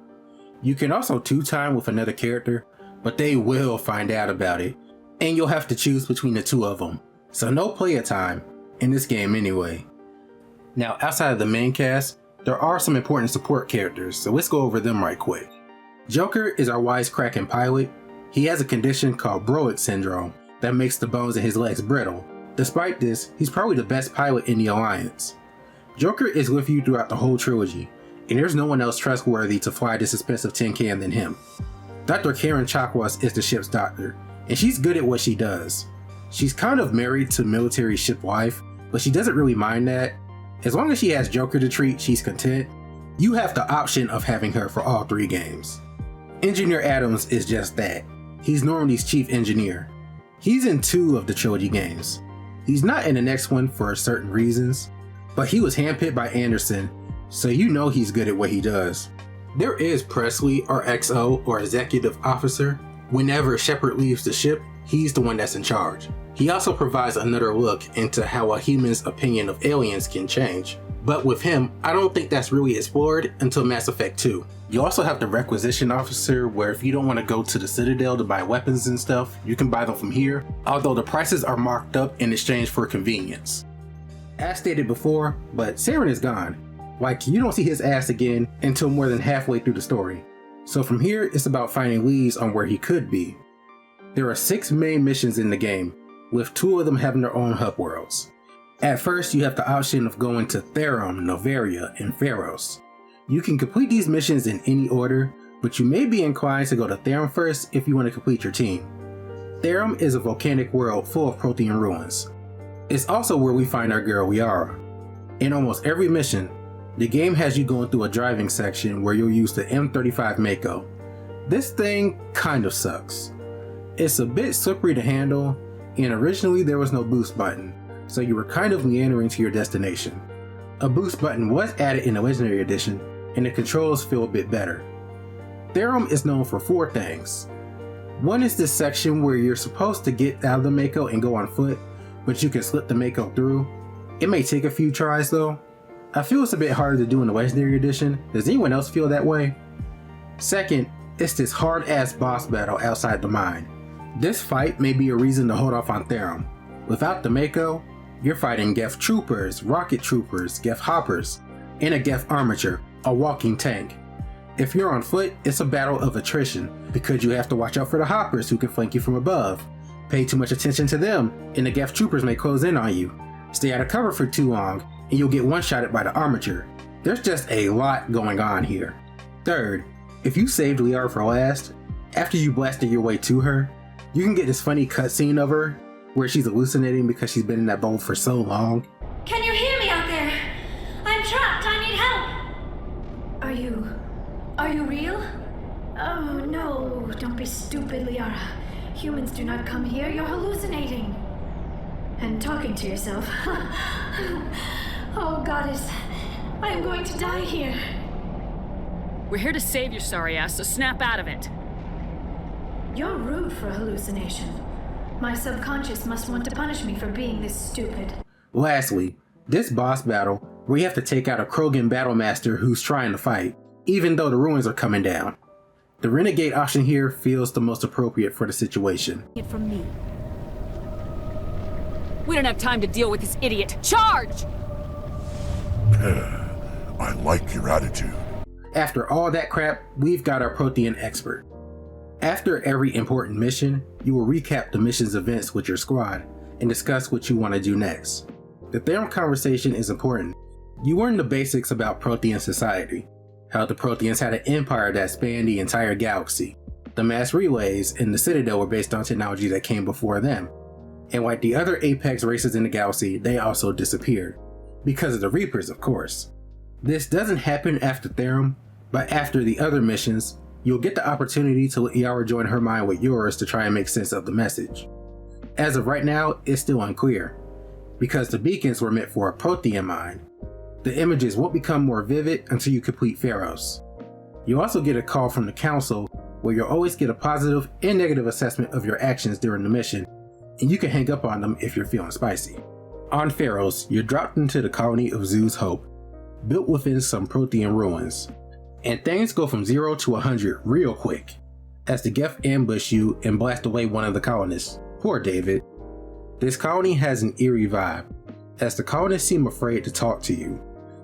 You can also two-time with another character, but they will find out about it, and you'll have to choose between the two of them. So no player time, in this game anyway. Now outside of the main cast, there are some important support characters, so let's go over them right quick. Joker is our wisecracking pilot. He has a condition called Broick syndrome that makes the bones in his legs brittle. Despite this, he's probably the best pilot in the Alliance. Joker is with you throughout the whole trilogy, and there's no one else trustworthy to fly this expensive tin can than him. Dr. Karen Chakwas is the ship's doctor, and she's good at what she does. She's kind of married to military ship wife, but she doesn't really mind that. As long as she has Joker to treat, she's content. You have the option of having her for all 3 games. Engineer Adams is just that. He's Normandy's chief engineer. He's in 2 of the trilogy games. He's not in the next one for certain reasons, but he was handpicked by Anderson, so you know he's good at what he does. There is Presley, or XO, or Executive Officer. Whenever Shepard leaves the ship, he's the one that's in charge. He also provides another look into how a human's opinion of aliens can change. But with him, I don't think that's really explored until Mass Effect 2. You also have the Requisition Officer, where if you don't want to go to the Citadel to buy weapons and stuff, you can buy them from here, although the prices are marked up in exchange for convenience. As stated before, but Saren is gone. Like, you don't see his ass again until more than halfway through the story. So from here, it's about finding leads on where he could be. There are 6 main missions in the game, with 2 of them having their own hub worlds. At first, you have the option of going to Therum, Novaria, and Pharos. You can complete these missions in any order, but you may be inclined to go to Therum first if you want to complete your team. Therum is a volcanic world full of Prothean ruins. It's also where we find our girl Liara. In almost every mission, the game has you going through a driving section where you'll use the M35 Mako. This thing kind of sucks. It's a bit slippery to handle, and originally there was no boost button, so you were kind of meandering to your destination. A boost button was added in the Legendary Edition, and the controls feel a bit better. Therum is known for 4 things. One is this section where you're supposed to get out of the Mako and go on foot, but you can slip the Mako through. It may take a few tries though. I feel it's a bit harder to do in the Legendary Edition. Does anyone else feel that way? Second, it's this hard ass boss battle outside the mine. This fight may be a reason to hold off on Therum. Without the Mako, you're fighting Geth Troopers, Rocket Troopers, Geth Hoppers, and a Geth Armature, a walking tank. If you're on foot, it's a battle of attrition, because you have to watch out for the Hoppers who can flank you from above. Pay too much attention to them, and the Geth Troopers may close in on you. Stay out of cover for too long, and you'll get one-shotted by the Armature. There's just a lot going on here. Third, if you saved Liara for last, after you blasted your way to her, you can get this funny cutscene of her, where she's hallucinating because she's been in that bowl for so long. Can you hear me out there? I'm trapped, I need help! Are you real? Oh no, don't be stupid, Liara. Humans do not come here, you're hallucinating. And talking to yourself. Oh goddess, I am going to die here. We're here to save your sorry ass, so snap out of it. You're rude for a hallucination. My subconscious must want to punish me for being this stupid. Lastly, this boss battle, where you have to take out a Krogan Battlemaster who's trying to fight, even though the ruins are coming down. The Renegade option here feels the most appropriate for the situation. From me. We don't have time to deal with this idiot. Charge! I like your attitude. After all that crap, we've got our Prothean expert. After every important mission, you will recap the mission's events with your squad and discuss what you want to do next. The Therum conversation is important. You learn the basics about Prothean society, how the Protheans had an empire that spanned the entire galaxy. The mass relays and the Citadel were based on technology that came before them. And like the other apex races in the galaxy, they also disappeared. Because of the Reapers, of course. This doesn't happen after Therum, but after the other missions, you'll get the opportunity to let Liara join her mind with yours to try and make sense of the message. As of right now, it's still unclear, because the beacons were meant for a Prothean mind. The images won't become more vivid until you complete Pharos. You also get a call from the Council, where you'll always get a positive and negative assessment of your actions during the mission, and you can hang up on them if you're feeling spicy. On Pharos, you're dropped into the colony of Zoo's Hope, built within some Prothean ruins. And things go from 0 to 100 real quick, as the Geth ambush you and blast away one of the colonists. Poor David. This colony has an eerie vibe, as the colonists seem afraid to talk to you,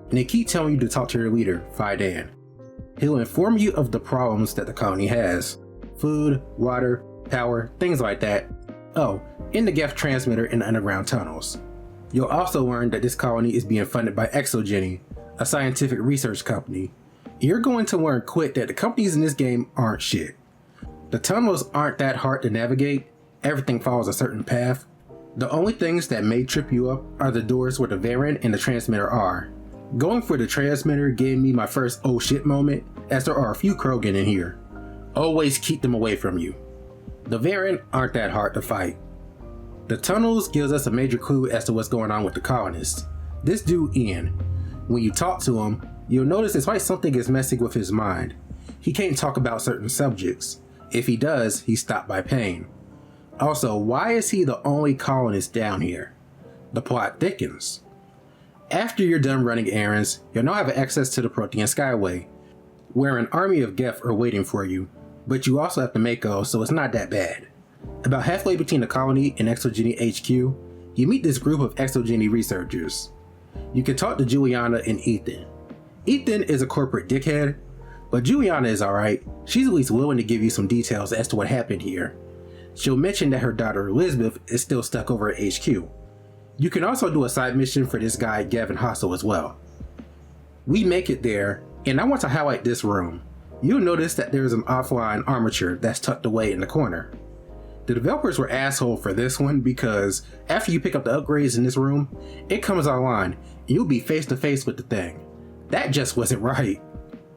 and they keep telling you to talk to your leader, Fidan. He'll inform you of the problems that the colony has. Food, water, power, things like that. Oh, and the Geth transmitter in the underground tunnels. You'll also learn that this colony is being funded by Exogeny, a scientific research company. You're going to learn quick that the companies in this game aren't shit. The tunnels aren't that hard to navigate, everything follows a certain path. The only things that may trip you up are the doors where the Varen and the transmitter are. Going for the transmitter gave me my first oh shit moment, as there are a few Krogan in here. Always keep them away from you. The Varen aren't that hard to fight. The tunnels gives us a major clue as to what's going on with the colonists. This dude Ian, when you talk to him, you'll notice it's like something is messing with his mind. He can't talk about certain subjects. If he does, he's stopped by pain. Also, why is he the only colonist down here? The plot thickens. After you're done running errands, you'll now have access to the Prothean Skyway, where an army of Geth are waiting for you, but you also have to Mako, so it's not that bad. About halfway between the colony and Exogeny HQ, you meet this group of Exogeny researchers. You can talk to Juliana and Ethan. Ethan is a corporate dickhead, but Juliana is alright. She's at least willing to give you some details as to what happened here. she'll mention that her daughter Elizabeth is still stuck over at HQ. You can also do a side mission for this guy Gavin Hostel as well. We make it there, and I want to highlight this room. You'll notice that there is an offline armature that's tucked away in the corner. The developers were asshole for this one because after you pick up the upgrades in this room, it comes online and you'll be face to face with the thing. That just wasn't right.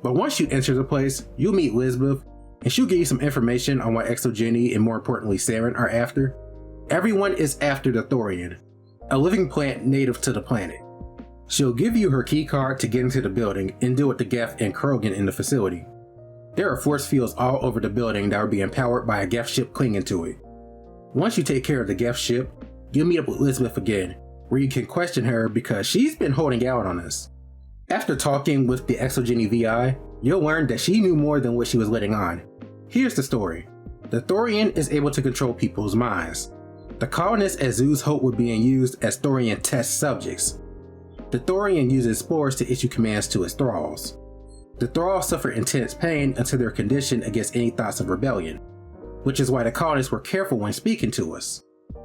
But once you enter the place, you'll meet Elizabeth and she'll give you some information on what Exogeny and more importantly Saren are after. Everyone is after the Thorian, a living plant native to the planet. She'll give you her key card to get into the building and deal with the Geth and Krogan in the facility. There are force fields all over the building that are being powered by a Geth ship clinging to it. Once you take care of the Geth ship, you'll meet up with Elizabeth again, where you can question her because she's been holding out on us. After talking with the Exogeny VI, you'll learn that she knew more than what she was letting on. Here's the story. The Thorian is able to control people's minds. The colonists at Zoo's Hope were being used as Thorian test subjects. The Thorian uses spores to issue commands to its thralls. The thralls suffer intense pain until they're conditioned against any thoughts of rebellion, which is why the colonists were careful when speaking to us.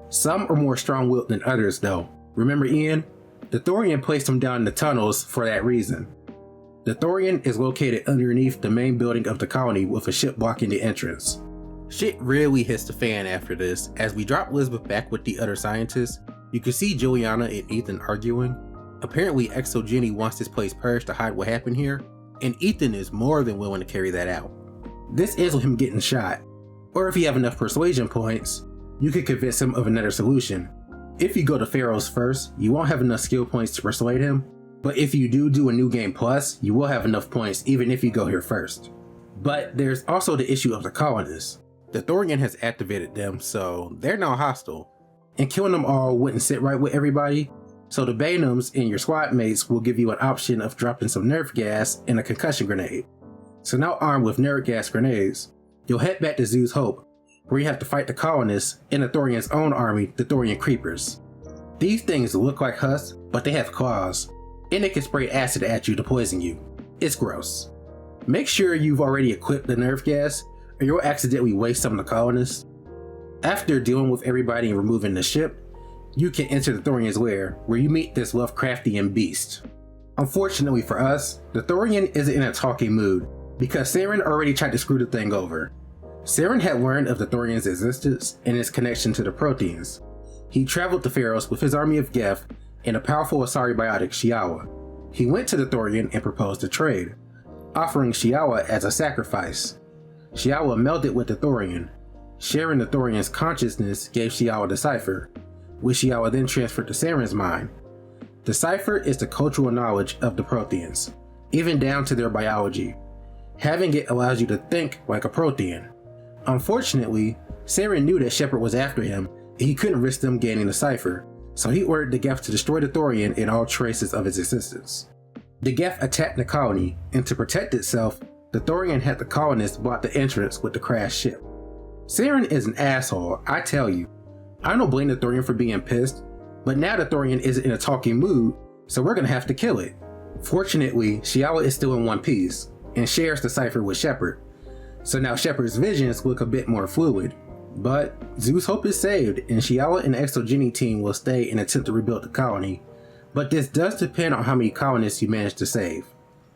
Some are more strong-willed than others though. Remember Ian? The Thorian placed them down in the tunnels for that reason. The Thorian is located underneath the main building of the colony with a ship blocking the entrance. Shit really hits the fan after this. As we drop Elizabeth back with the other scientists, you can see Juliana and Ethan arguing. Apparently Exogeny wants this place purged to hide what happened here, and Ethan is more than willing to carry that out. This ends with him getting shot, or if you have enough persuasion points, you can convince him of another solution. If you go to Pharaoh's first, you won't have enough skill points to persuade him, but if you do a new game plus, you will have enough points even if you go here first. But there's also the issue of the colonists. The Thorian has activated them, so they're now hostile, and killing them all wouldn't sit right with everybody. So the Bainums and your squad mates will give you an option of dropping some nerve gas and a concussion grenade. So now armed with nerve gas grenades, you'll head back to Zoo's Hope, where you have to fight the colonists and the Thorian's own army, the Thorian Creepers. These things look like husks, but they have claws, and they can spray acid at you to poison you. It's gross. Make sure you've already equipped the nerve gas, or you'll accidentally waste some of the colonists. After dealing with everybody and removing the ship, you can enter the Thorian's lair, where you meet this Lovecraftian beast. Unfortunately for us, the Thorian isn't in a talking mood, because Saren already tried to screw the thing over. Saren had learned of the Thorian's existence and its connection to the Proteans. He traveled to Pharaohs with his army of Geth and a powerful Asari biotic Shiawa. He went to the Thorian and proposed a trade, offering Shiawa as a sacrifice. Shiawa melded with the Thorian. Sharing the Thorian's consciousness gave Shiawa the cipher, which Shiawa then transferred to Saren's mind. The cipher is the cultural knowledge of the Proteans, even down to their biology. Having it allows you to think like a Protean. Unfortunately, Saren knew that Shepard was after him, and he couldn't risk them gaining the cipher, so he ordered the Geth to destroy the Thorian and all traces of its existence. The Geth attacked the colony, and to protect itself, the Thorian had the colonists block the entrance with the crashed ship. Saren is an asshole, I tell you. I don't blame the Thorian for being pissed, but now the Thorian isn't in a talking mood, so we're gonna have to kill it. Fortunately, Shiawa is still in one piece, and shares the cipher with Shepard, so now Shepard's visions look a bit more fluid. But Zoo's Hope is saved, and Shiawa and the Exogeny team will stay and attempt to rebuild the colony, but this does depend on how many colonists you manage to save.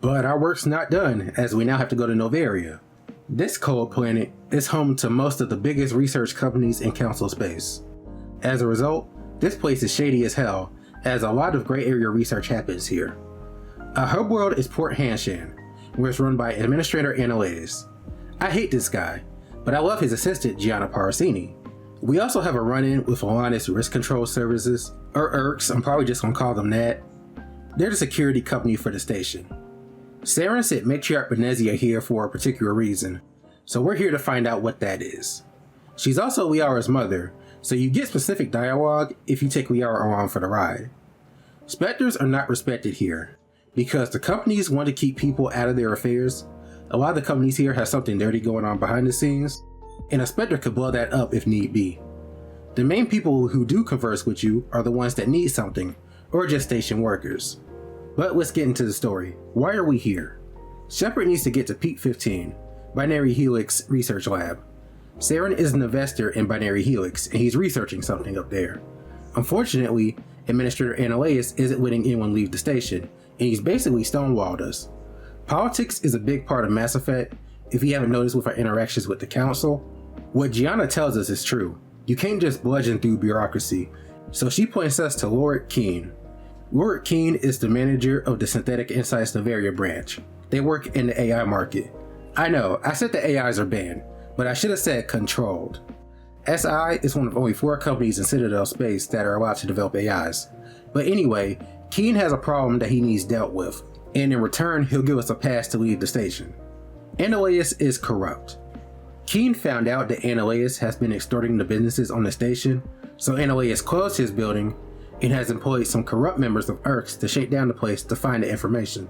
But our work's not done, as we now have to go to Novaria. This cold planet is home to most of the biggest research companies in Council space. As a result, this place is shady as hell, as a lot of gray area research happens here. A hub world is Port Hanshan, where it's run by Administrator Annalise. I hate this guy, but I love his assistant Gianna Parasini. We also have a run-in with Alanis Risk Control Services, or ERCs, I'm probably just gonna call them that. They're the security company for the station. Saren sent Matriarch Benezia here for a particular reason, so we're here to find out what that is. She's also Liara's mother, so you get specific dialogue if you take Liara along for the ride. Spectres are not respected here, because the companies want to keep people out of their affairs. A lot of the companies here have something dirty going on behind the scenes, and a Spectre could blow that up if need be. The main people who do converse with you are the ones that need something, or just station workers. But let's get into the story. Why are we here? Shepard needs to get to Peak 15, Binary Helix Research Lab. Saren is an investor in Binary Helix, and he's researching something up there. Unfortunately, Administrator Arterius isn't letting anyone leave the station, and he's basically stonewalled us. Politics is a big part of Mass Effect, if you haven't noticed with our interactions with the Council. What Gianna tells us is true. You can't just bludgeon through bureaucracy, so she points us to Lord Keen. Lord Keen is the manager of the Synthetic Insights Novaria branch. They work in the AI market. I know, I said the AIs are banned, but I should have said controlled. SI is one of only 4 companies in Citadel space that are allowed to develop AIs. But anyway, Keen has a problem that he needs dealt with, and in return he'll give us a pass to leave the station. Arterius is corrupt. Keen found out that Arterius has been extorting the businesses on the station, so Arterius closed his building and has employed some corrupt members of ERCs to shake down the place to find the information.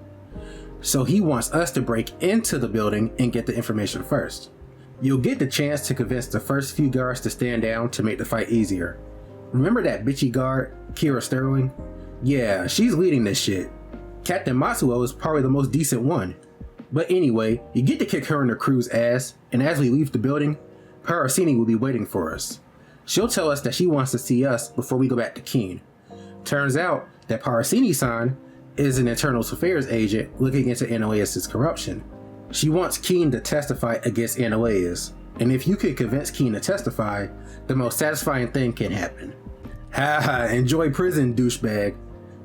So he wants us to break into the building and get the information first. You'll get the chance to convince the first few guards to stand down to make the fight easier. Remember that bitchy guard, Kira Sterling? Yeah, she's leading this shit. Captain Matsuo is probably the most decent one. But anyway, you get to kick her and her crew's ass, and as we leave the building, Parasini will be waiting for us. She'll tell us that she wants to see us before we go back to Keen. Turns out that Parasini-san is an Internal Affairs agent looking into Arterius' corruption. She wants Keen to testify against Arterius, and if you can convince Keen to testify, the most satisfying thing can happen. Haha, enjoy prison, douchebag.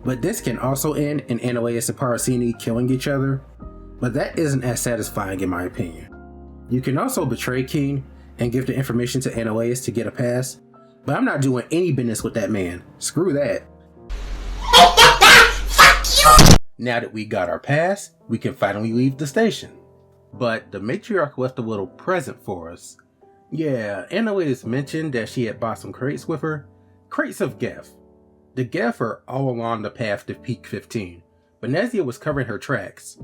But this can also end in Arterius and Parasini killing each other, but that isn't as satisfying in my opinion. You can also betray Keen and give the information to Arterius to get a pass, but I'm not doing any business with that man. Screw that. Now that we got our pass, we can finally leave the station. But the matriarch left a little present for us. Yeah, Arterius mentioned that she had bought some crates with her. Crates of Geth. The Geth are all along the path to Peak 15. Benezia was covering her tracks.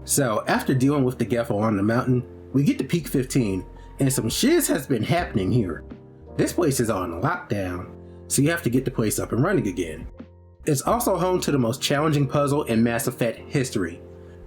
So after dealing with the Geth along the mountain, we get to Peak 15, and some shiz has been happening here. This place is on lockdown, so you have to get the place up and running again. It's also home to the most challenging puzzle in Mass Effect history,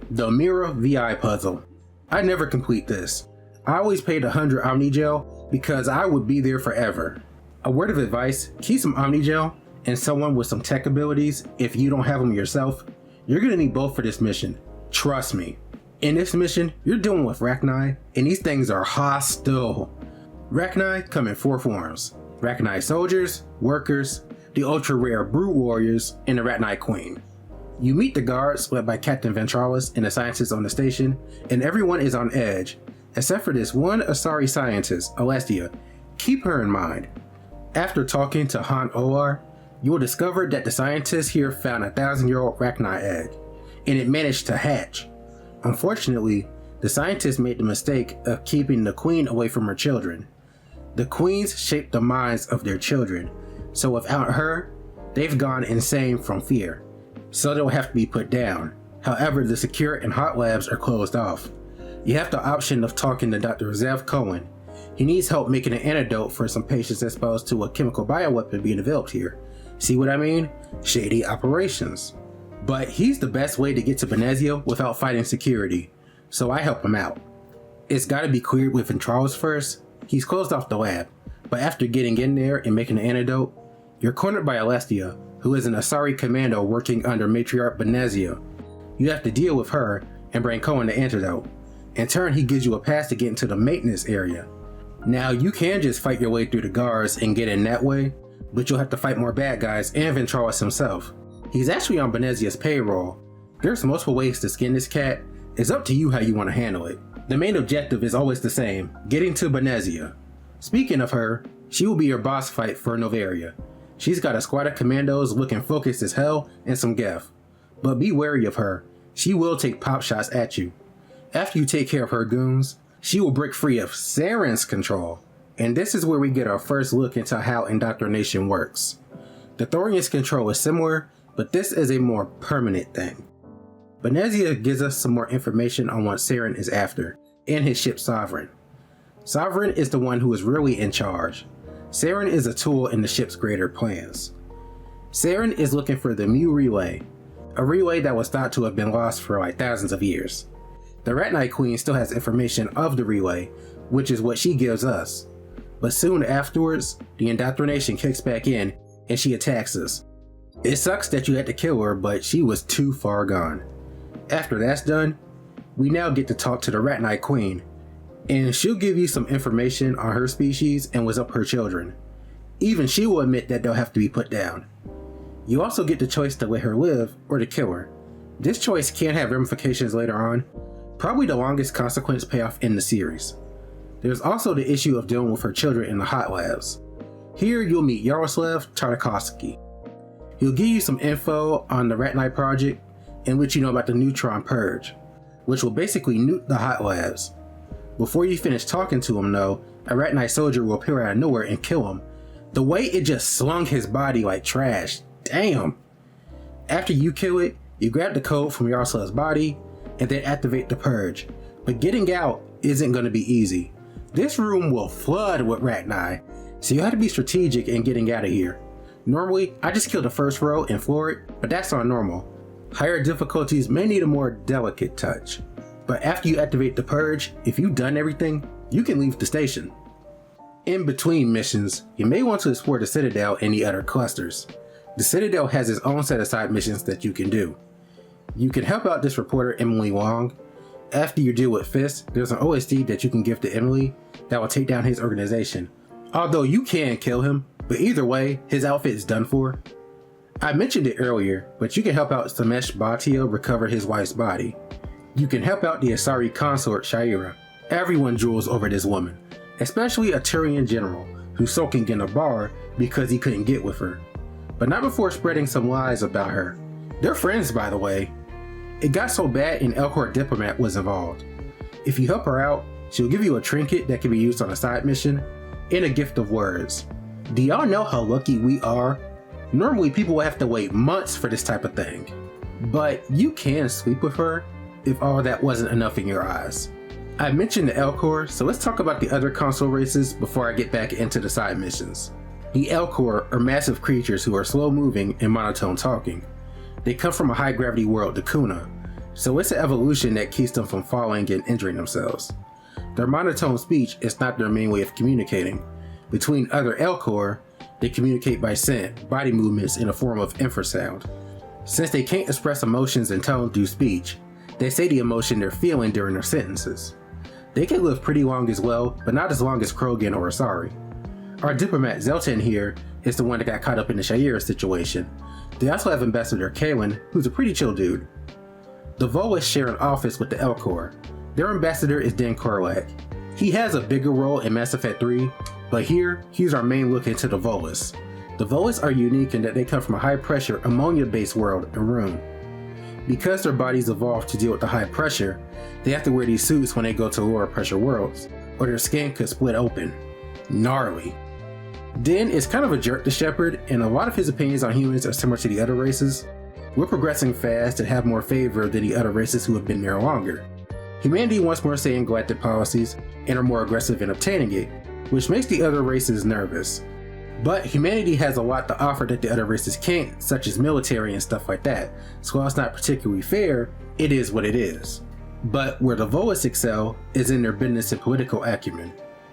the Mira VI puzzle. I never complete this. I always paid 100 Omnigel because I would be there forever. A word of advice, keep some Omnigel and someone with some tech abilities if you don't have them yourself. You're gonna need both for this mission, trust me. In this mission, you're dealing with Rachni, and these things are hostile. Rachni come in 4 forms: Rachni soldiers, workers, the ultra rare Brute Warriors, and the Rachni Queen. You meet the guards led by Captain Ventralis and the scientists on the station, and everyone is on edge, except for this one Asari scientist, Alestia. Keep her in mind. After talking to Han Oar, you will discover that the scientists here found a 1,000-year-old Rachni egg, and it managed to hatch. Unfortunately, the scientists made the mistake of keeping the queen away from her children. The queens shape the minds of their children, so without her, they've gone insane from fear. So they'll have to be put down. However, the secure and hot labs are closed off. You have the option of talking to Dr. Zev Cohen. He needs help making an antidote for some patients exposed to a chemical bioweapon being developed here. See what I mean? Shady operations. But he's the best way to get to Benezia without fighting security, so I help him out. It's gotta be cleared with Ventralis first. He's closed off the lab, but after getting in there and making the antidote, you're cornered by Alestia, who is an Asari commando working under Matriarch Benezia. You have to deal with her and bring Cohen the antidote. In turn, he gives you a pass to get into the maintenance area. Now, you can just fight your way through the guards and get in that way, but you'll have to fight more bad guys and Ventralis himself. He's actually on Benezia's payroll. There's multiple ways to skin this cat. It's up to you how you want to handle it. The main objective is always the same, getting to Benezia. Speaking of her, she will be your boss fight for Novaria. She's got a squad of commandos looking focused as hell and some Geth. But be wary of her, she will take pop shots at you. After you take care of her goons, she will break free of Saren's control. And this is where we get our first look into how indoctrination works. The Thorian's control is similar, but this is a more permanent thing. Benezia gives us some more information on what Saren is after, and his ship Sovereign. Sovereign is the one who is really in charge. Saren is a tool in the ship's greater plans. Saren is looking for the Mu Relay, a relay that was thought to have been lost for like thousands of years. The Rachni Queen still has information of the relay, which is what she gives us. But soon afterwards, the indoctrination kicks back in and she attacks us. It sucks that you had to kill her, but she was too far gone. After that's done, we now get to talk to the Rat Knight Queen, and she'll give you some information on her species and what's up her children. Even she will admit that they'll have to be put down. You also get the choice to let her live or to kill her. This choice can have ramifications later on, probably the longest consequence payoff in the series. There's also the issue of dealing with her children in the hot labs. Here you'll meet Yaroslav Tartakovsky. He'll give you some info on the Rat Knight project, in which you know about the neutron purge, which will basically nuke the hot labs. Before you finish talking to him though, a Rat Knight soldier will appear out of nowhere and kill him. The way it just slung his body like trash, damn. After you kill it, you grab the code from Yaroslav's body and then activate the purge. But getting out isn't going to be easy. This room will flood with Rat Knight, so you have to be strategic in getting out of here. Normally, I just kill the first row and floor it, but that's on normal. Higher difficulties may need a more delicate touch. But after you activate the purge, if you've done everything, you can leave the station. In between missions, you may want to explore the Citadel and the other clusters. The Citadel has its own set of side missions that you can do. You can help out this reporter Emily Wong. After you deal with Fist, there's an OSD that you can give to Emily that will take down his organization. Although you can kill him, but either way, his outfit is done for. I mentioned it earlier, but you can help out Samesh Bhatia recover his wife's body. You can help out the Asari consort Shaira. Everyone drools over this woman, especially a Turian general who's sulking in a bar because he couldn't get with her. But not before spreading some lies about her. They're friends, by the way. It got so bad an Elcor diplomat was involved. If you help her out, she'll give you a trinket that can be used on a side mission and a gift of words. Do y'all know how lucky we are? Normally people will have to wait months for this type of thing. But you can sleep with her if all that wasn't enough in your eyes. I mentioned the Elcor, so let's talk about the other console races before I get back into the side missions. The Elcor are massive creatures who are slow moving and monotone talking. They come from a high gravity world, the Kuna, so it's an evolution that keeps them from falling and injuring themselves. Their monotone speech is not their main way of communicating. Between other Elcor, they communicate by scent, body movements in a form of infrasound. Since they can't express emotions and tone through speech, they say the emotion they're feeling during their sentences. They can live pretty long as well, but not as long as Krogan or Asari. Our diplomat Zelton here is the one that got caught up in the Shaira situation. They also have Ambassador Kalen, who's a pretty chill dude. The Volus share an office with the Elcor. Their ambassador is Dan Korlak. He has a bigger role in Mass Effect 3, but here, he's our main look into the Volus. The Volus are unique in that they come from a high-pressure, ammonia-based world in Rune. Because their bodies evolved to deal with the high pressure, they have to wear these suits when they go to lower pressure worlds, or their skin could split open. Gnarly. Din is kind of a jerk to Shepard, and a lot of his opinions on humans are similar to the other races. We're progressing fast and have more favor than the other races who have been there longer. Humanity wants more say in galactic policies, and are more aggressive in obtaining it, which makes the other races nervous. But humanity has a lot to offer that the other races can't, such as military and stuff like that, so while it's not particularly fair, it is what it is. But where the Volus excel is in their business and political acumen.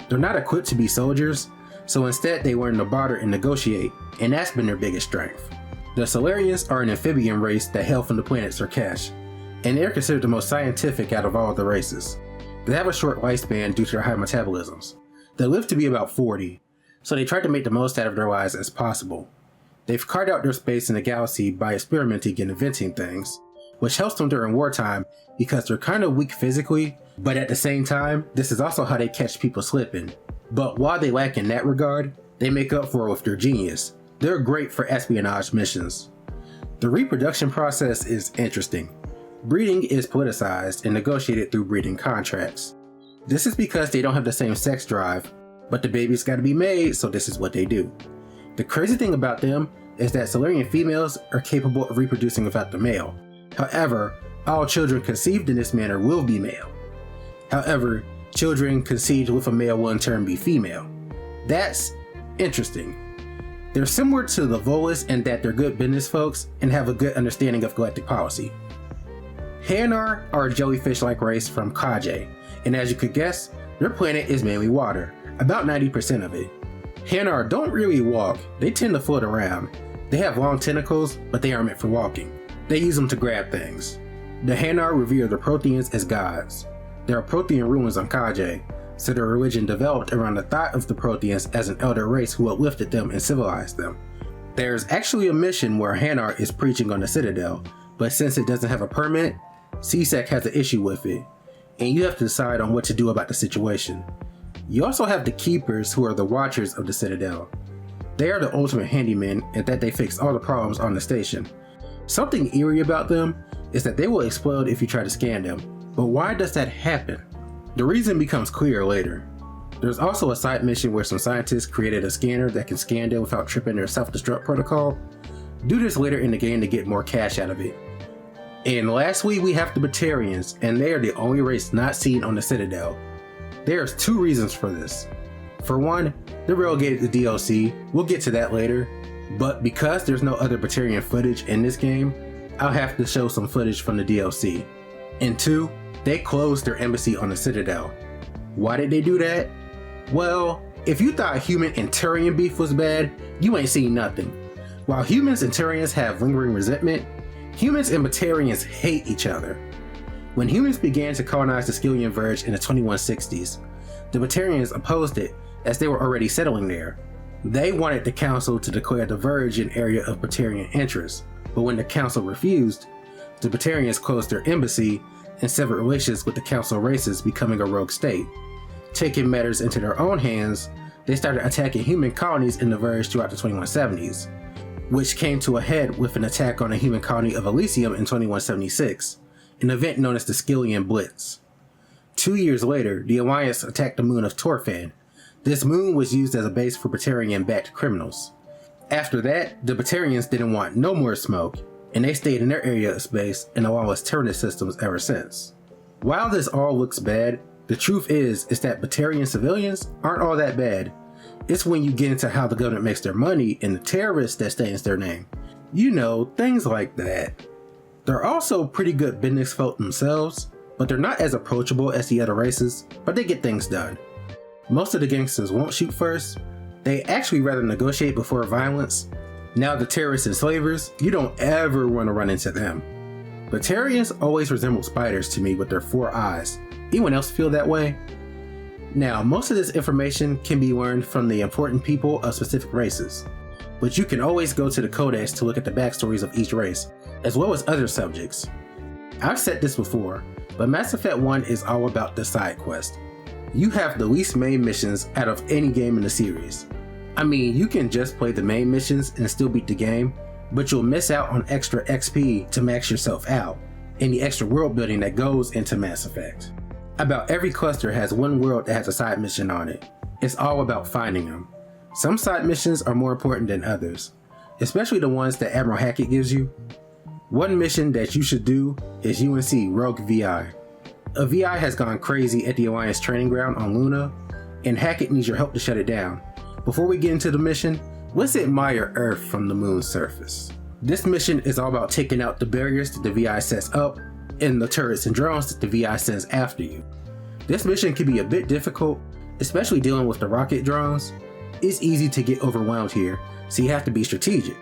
They're not equipped to be soldiers, so instead they learn to barter and negotiate, and that's been their biggest strength. The Solarians are an amphibian race that hail from the planet Surkash, and they're considered the most scientific out of all of the races. They have a short lifespan due to their high metabolisms. They live to be about 40, so they try to make the most out of their lives as possible. They've carved out their space in the galaxy by experimenting and inventing things, which helps them during wartime because they're kind of weak physically, but at the same time, this is also how they catch people slipping. But while they lack in that regard, they make up for it with their genius. They're great for espionage missions. The reproduction process is interesting. Breeding is politicized and negotiated through breeding contracts. This is because they don't have the same sex drive, but the baby's gotta be made, so this is what they do. The crazy thing about them is that Solarian females are capable of reproducing without the male. However, all children conceived in this manner will be male. However, children conceived with a male will in turn be female. That's interesting. They're similar to the Volus in that they're good business folks and have a good understanding of galactic policy. Hanar are a jellyfish-like race from Kaje, and as you could guess, their planet is mainly water, about 90% of it. Hanar don't really walk, they tend to float around. They have long tentacles, but they aren't meant for walking. They use them to grab things. The Hanar revere the Protheans as gods. There are Prothean ruins on Kaje, so their religion developed around the thought of the Protheans as an elder race who uplifted them and civilized them. There's actually a mission where Hanar is preaching on the Citadel, but since it doesn't have a permit, CSEC has an issue with it, and you have to decide on what to do about the situation. You also have the Keepers, who are the Watchers of the Citadel. They are the ultimate handymen in that they fix all the problems on the station. Something eerie about them is that they will explode if you try to scan them, but why does that happen? The reason becomes clear later. There's also a side mission where some scientists created a scanner that can scan them without tripping their self-destruct protocol. Do this later in the game to get more cash out of it. And lastly, we have the Batarians, and they are the only race not seen on the Citadel. There's two reasons for this. For one, they're relegated to DLC, we'll get to that later, but because there's no other Batarian footage in this game, I'll have to show some footage from the DLC. And two, they closed their embassy on the Citadel. Why did they do that? Well, if you thought human and Turian beef was bad, you ain't seen nothing. While humans and Turians have lingering resentment, humans and Batarians hate each other. When humans began to colonize the Skyllian Verge in the 2160s, the Batarians opposed it as they were already settling there. They wanted the Council to declare the Verge an area of Batarian interest, but when the Council refused, the Batarians closed their embassy and severed relations with the Council races, becoming a rogue state. Taking matters into their own hands, they started attacking human colonies in the Verge throughout the 2170s, which came to a head with an attack on a human colony of Elysium in 2176, an event known as the Skyllian Blitz. 2 years later, the Alliance attacked the moon of Torfan. This moon was used as a base for Batarian-backed criminals. After that, the Batarians didn't want no more smoke, and they stayed in their area of space and along with Tyrannus systems ever since. While this all looks bad, the truth is that Batarian civilians aren't all that bad. It's when you get into how the government makes their money and the terrorists that stains their name. You know, things like that. They're also pretty good business folk themselves, but they're not as approachable as the other races, but they get things done. Most of the gangsters won't shoot first, they actually rather negotiate before violence. Now the terrorists and slavers, you don't ever want to run into them. Batarians always resemble spiders to me with their 4 eyes. Anyone else feel that way? Now, most of this information can be learned from the important people of specific races, but you can always go to the Codex to look at the backstories of each race, as well as other subjects. I've said this before, but Mass Effect 1 is all about the side quest. You have the least main missions out of any game in the series. I mean, you can just play the main missions and still beat the game, but you'll miss out on extra XP to max yourself out, and the extra world building that goes into Mass Effect. About every cluster has one world that has a side mission on it. It's all about finding them. Some side missions are more important than others, especially the ones that Admiral Hackett gives you. One mission that you should do is UNC Rogue VI. A VI has gone crazy at the Alliance training ground on Luna, and Hackett needs your help to shut it down. Before we get into the mission, let's admire Earth from the moon's surface. This mission is all about taking out the barriers that the VI sets up and the turrets and drones that the VI sends after you. This mission can be a bit difficult, especially dealing with the rocket drones. It's easy to get overwhelmed here, so you have to be strategic.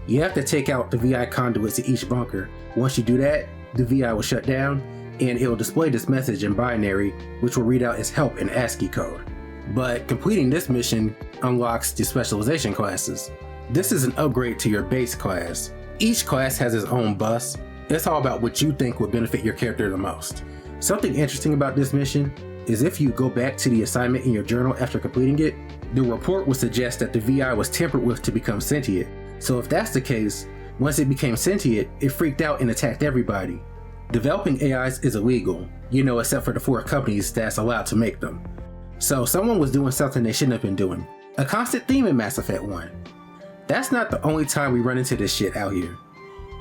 You have to take out the VI conduits at each bunker. Once you do that, the VI will shut down, and it will display this message in binary, which will read out as help in ASCII code. But completing this mission unlocks the specialization classes. This is an upgrade to your base class. Each class has its own bus. It's all about what you think would benefit your character the most. Something interesting about this mission is if you go back to the assignment in your journal after completing it, the report would suggest that the VI was tampered with to become sentient. So if that's the case, once it became sentient, it freaked out and attacked everybody. Developing AIs is illegal, except for the 4 companies that's allowed to make them. So someone was doing something they shouldn't have been doing. A constant theme in Mass Effect 1. That's not the only time we run into this shit out here.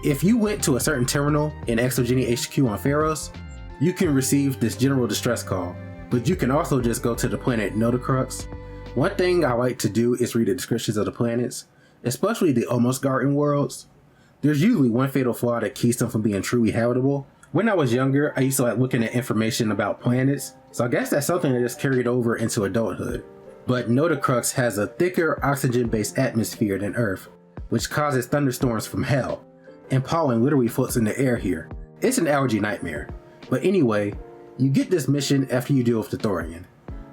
If you went to a certain terminal in Exogeny HQ on Pharos, you can receive this general distress call, but you can also just go to the planet Nodacrux. One thing I like to do is read the descriptions of the planets, especially the almost garden worlds. There's usually one fatal flaw that keeps them from being truly habitable. When I was younger, I used to like looking at information about planets, so I guess that's something that just carried over into adulthood. But Notacrux has a thicker oxygen-based atmosphere than Earth, which causes thunderstorms from hell, and pollen literally floats in the air here. It's an allergy nightmare. But anyway, you get this mission after you deal with the Thorian.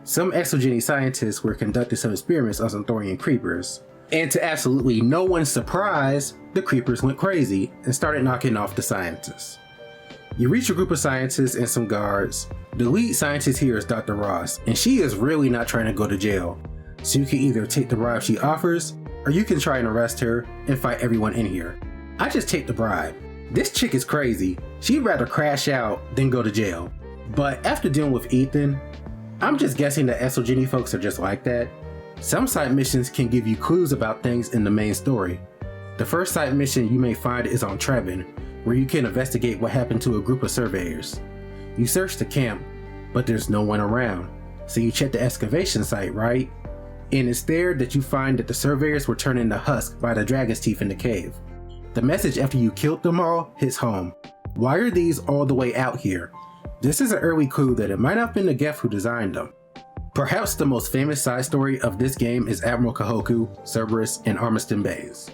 Some exogeny scientists were conducting some experiments on some Thorian creepers, and to absolutely no one's surprise, the creepers went crazy and started knocking off the scientists. You reach a group of scientists and some guards. The lead scientist here is Dr. Ross, and she is really not trying to go to jail. So you can either take the bribe she offers, or you can try and arrest her and fight everyone in here. I just take the bribe. This chick is crazy. She'd rather crash out than go to jail. But after dealing with Ethan, I'm just guessing that exogeny folks are just like that. Some side missions can give you clues about things in the main story. The first side mission you may find is on Trebin, where you can investigate what happened to a group of surveyors. You search the camp, but there's no one around, so you check the excavation site, right? And it's there that you find that the surveyors were turned into husk by the dragon's teeth in the cave. The message after you killed them all hits home. Why are these all the way out here? This is an early clue that it might not have been the Geth who designed them. Perhaps the most famous side story of this game is Admiral Kahoku, Cerberus, and Armiston Baines.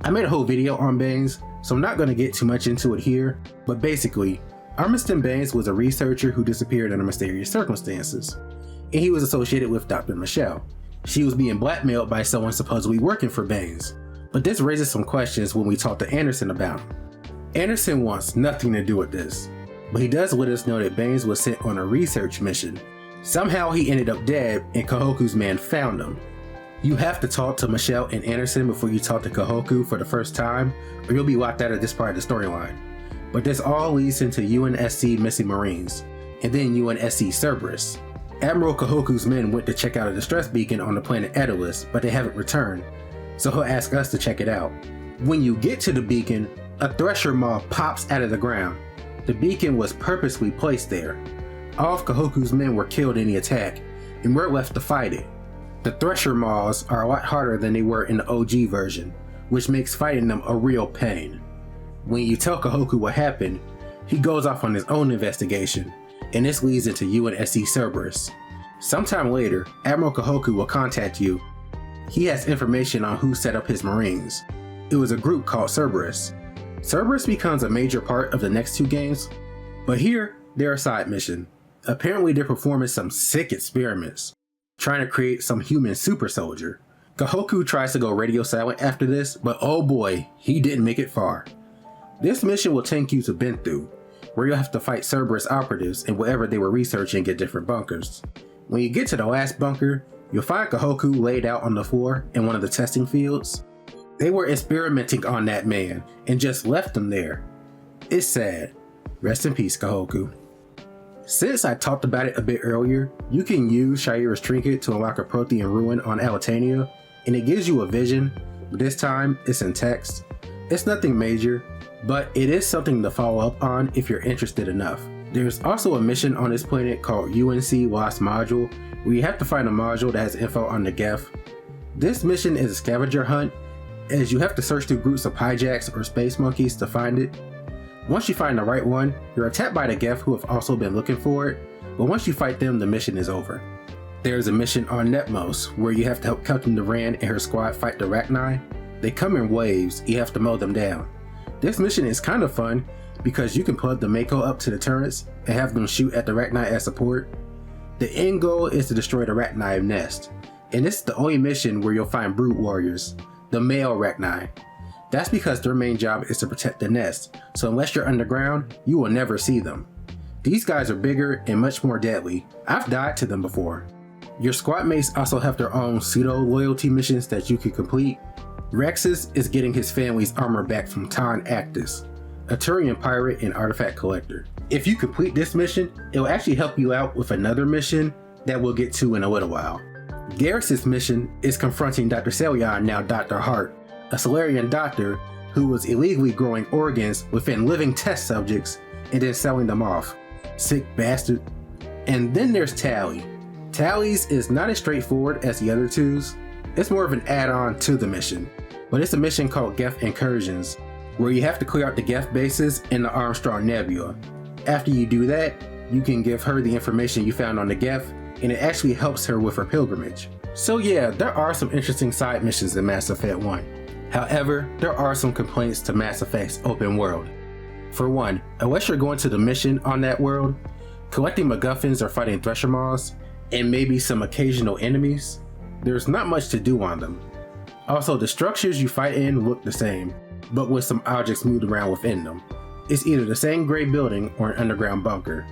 I made a whole video on Baines, so I'm not going to get too much into it here, but basically, Armiston Baines was a researcher who disappeared under mysterious circumstances, and he was associated with Dr. Michelle. She was being blackmailed by someone supposedly working for Baines, but this raises some questions when we talk to Anderson about him. Anderson wants nothing to do with this, but he does let us know that Baines was sent on a research mission. Somehow he ended up dead and Kahoku's man found him. You have to talk to Michelle and Anderson before you talk to Kahoku for the first time, or you'll be locked out of this part of the storyline. But this all leads into UNSC missing Marines, and then UNSC Cerberus. Admiral Kahoku's men went to check out a distress beacon on the planet Edalus, but they haven't returned, so he'll ask us to check it out. When you get to the beacon, a thresher maw pops out of the ground. The beacon was purposely placed there. All of Kahoku's men were killed in the attack, and we're left to fight it. The thresher maws are a lot harder than they were in the OG version, which makes fighting them a real pain. When you tell Kahoku what happened, he goes off on his own investigation, and this leads into UNSC Cerberus. Sometime later, Admiral Kahoku will contact you. He has information on who set up his Marines. It was a group called Cerberus. Cerberus becomes a major part of the next two games, but here, they're a side mission. Apparently they're performing some sick experiments, trying to create some human super soldier. Kahoku tries to go radio silent after this, but oh boy, he didn't make it far. This mission will take you to Benthu, where you'll have to fight Cerberus operatives and whatever they were researching at different bunkers. When you get to the last bunker, you'll find Kahoku laid out on the floor in one of the testing fields. They were experimenting on that man and just left him there. It's sad. Rest in peace, Kahoku. Since I talked about it a bit earlier, you can use Sha'ira's trinket to unlock a Prothean ruin on Alitania, and it gives you a vision, but this time it's in text. It's nothing major, but it is something to follow up on if you're interested enough. There's also a mission on this planet called UNC Lost Module, where you have to find a module that has info on the Geth. This mission is a scavenger hunt, as you have to search through groups of hijacks or space monkeys to find it. Once you find the right one, you're attacked by the Geth who have also been looking for it, but once you fight them, the mission is over. There's a mission on Netmos, where you have to help Captain Duran and her squad fight the Rachni. They come in waves, you have to mow them down. This mission is kind of fun, because you can plug the Mako up to the turrets and have them shoot at the Rachni as support. The end goal is to destroy the Rachni nest, and this is the only mission where you'll find Brood Warriors, the male Rachni. That's because their main job is to protect the nest, so unless you're underground, you will never see them. These guys are bigger and much more deadly. I've died to them before. Your squad mates also have their own pseudo-loyalty missions that you can complete. Rexus is getting his family's armor back from Tan Actus, a Turian pirate and artifact collector. If you complete this mission, it will actually help you out with another mission that we'll get to in a little while. Garrus's mission is confronting Dr. Celion, now Dr. Hart, a Solarian doctor who was illegally growing organs within living test subjects and then selling them off. Sick bastard. And then there's Tally. Tally's is not as straightforward as the other twos. It's more of an add-on to the mission, but it's a mission called Geth Incursions, where you have to clear out the Geth bases in the Armstrong Nebula. After you do that, You can give her the information you found on the Geth, and it actually helps her with her pilgrimage. So yeah, there are some interesting side missions in Mass Effect 1. However, there are some complaints to Mass Effect's open world. For one, unless you're going to the mission on that world, collecting MacGuffins or fighting Thresher Maws, and maybe some occasional enemies, there's not much to do on them. Also, the structures you fight in look the same, but with some objects moved around within them. It's either the same gray building or an underground bunker.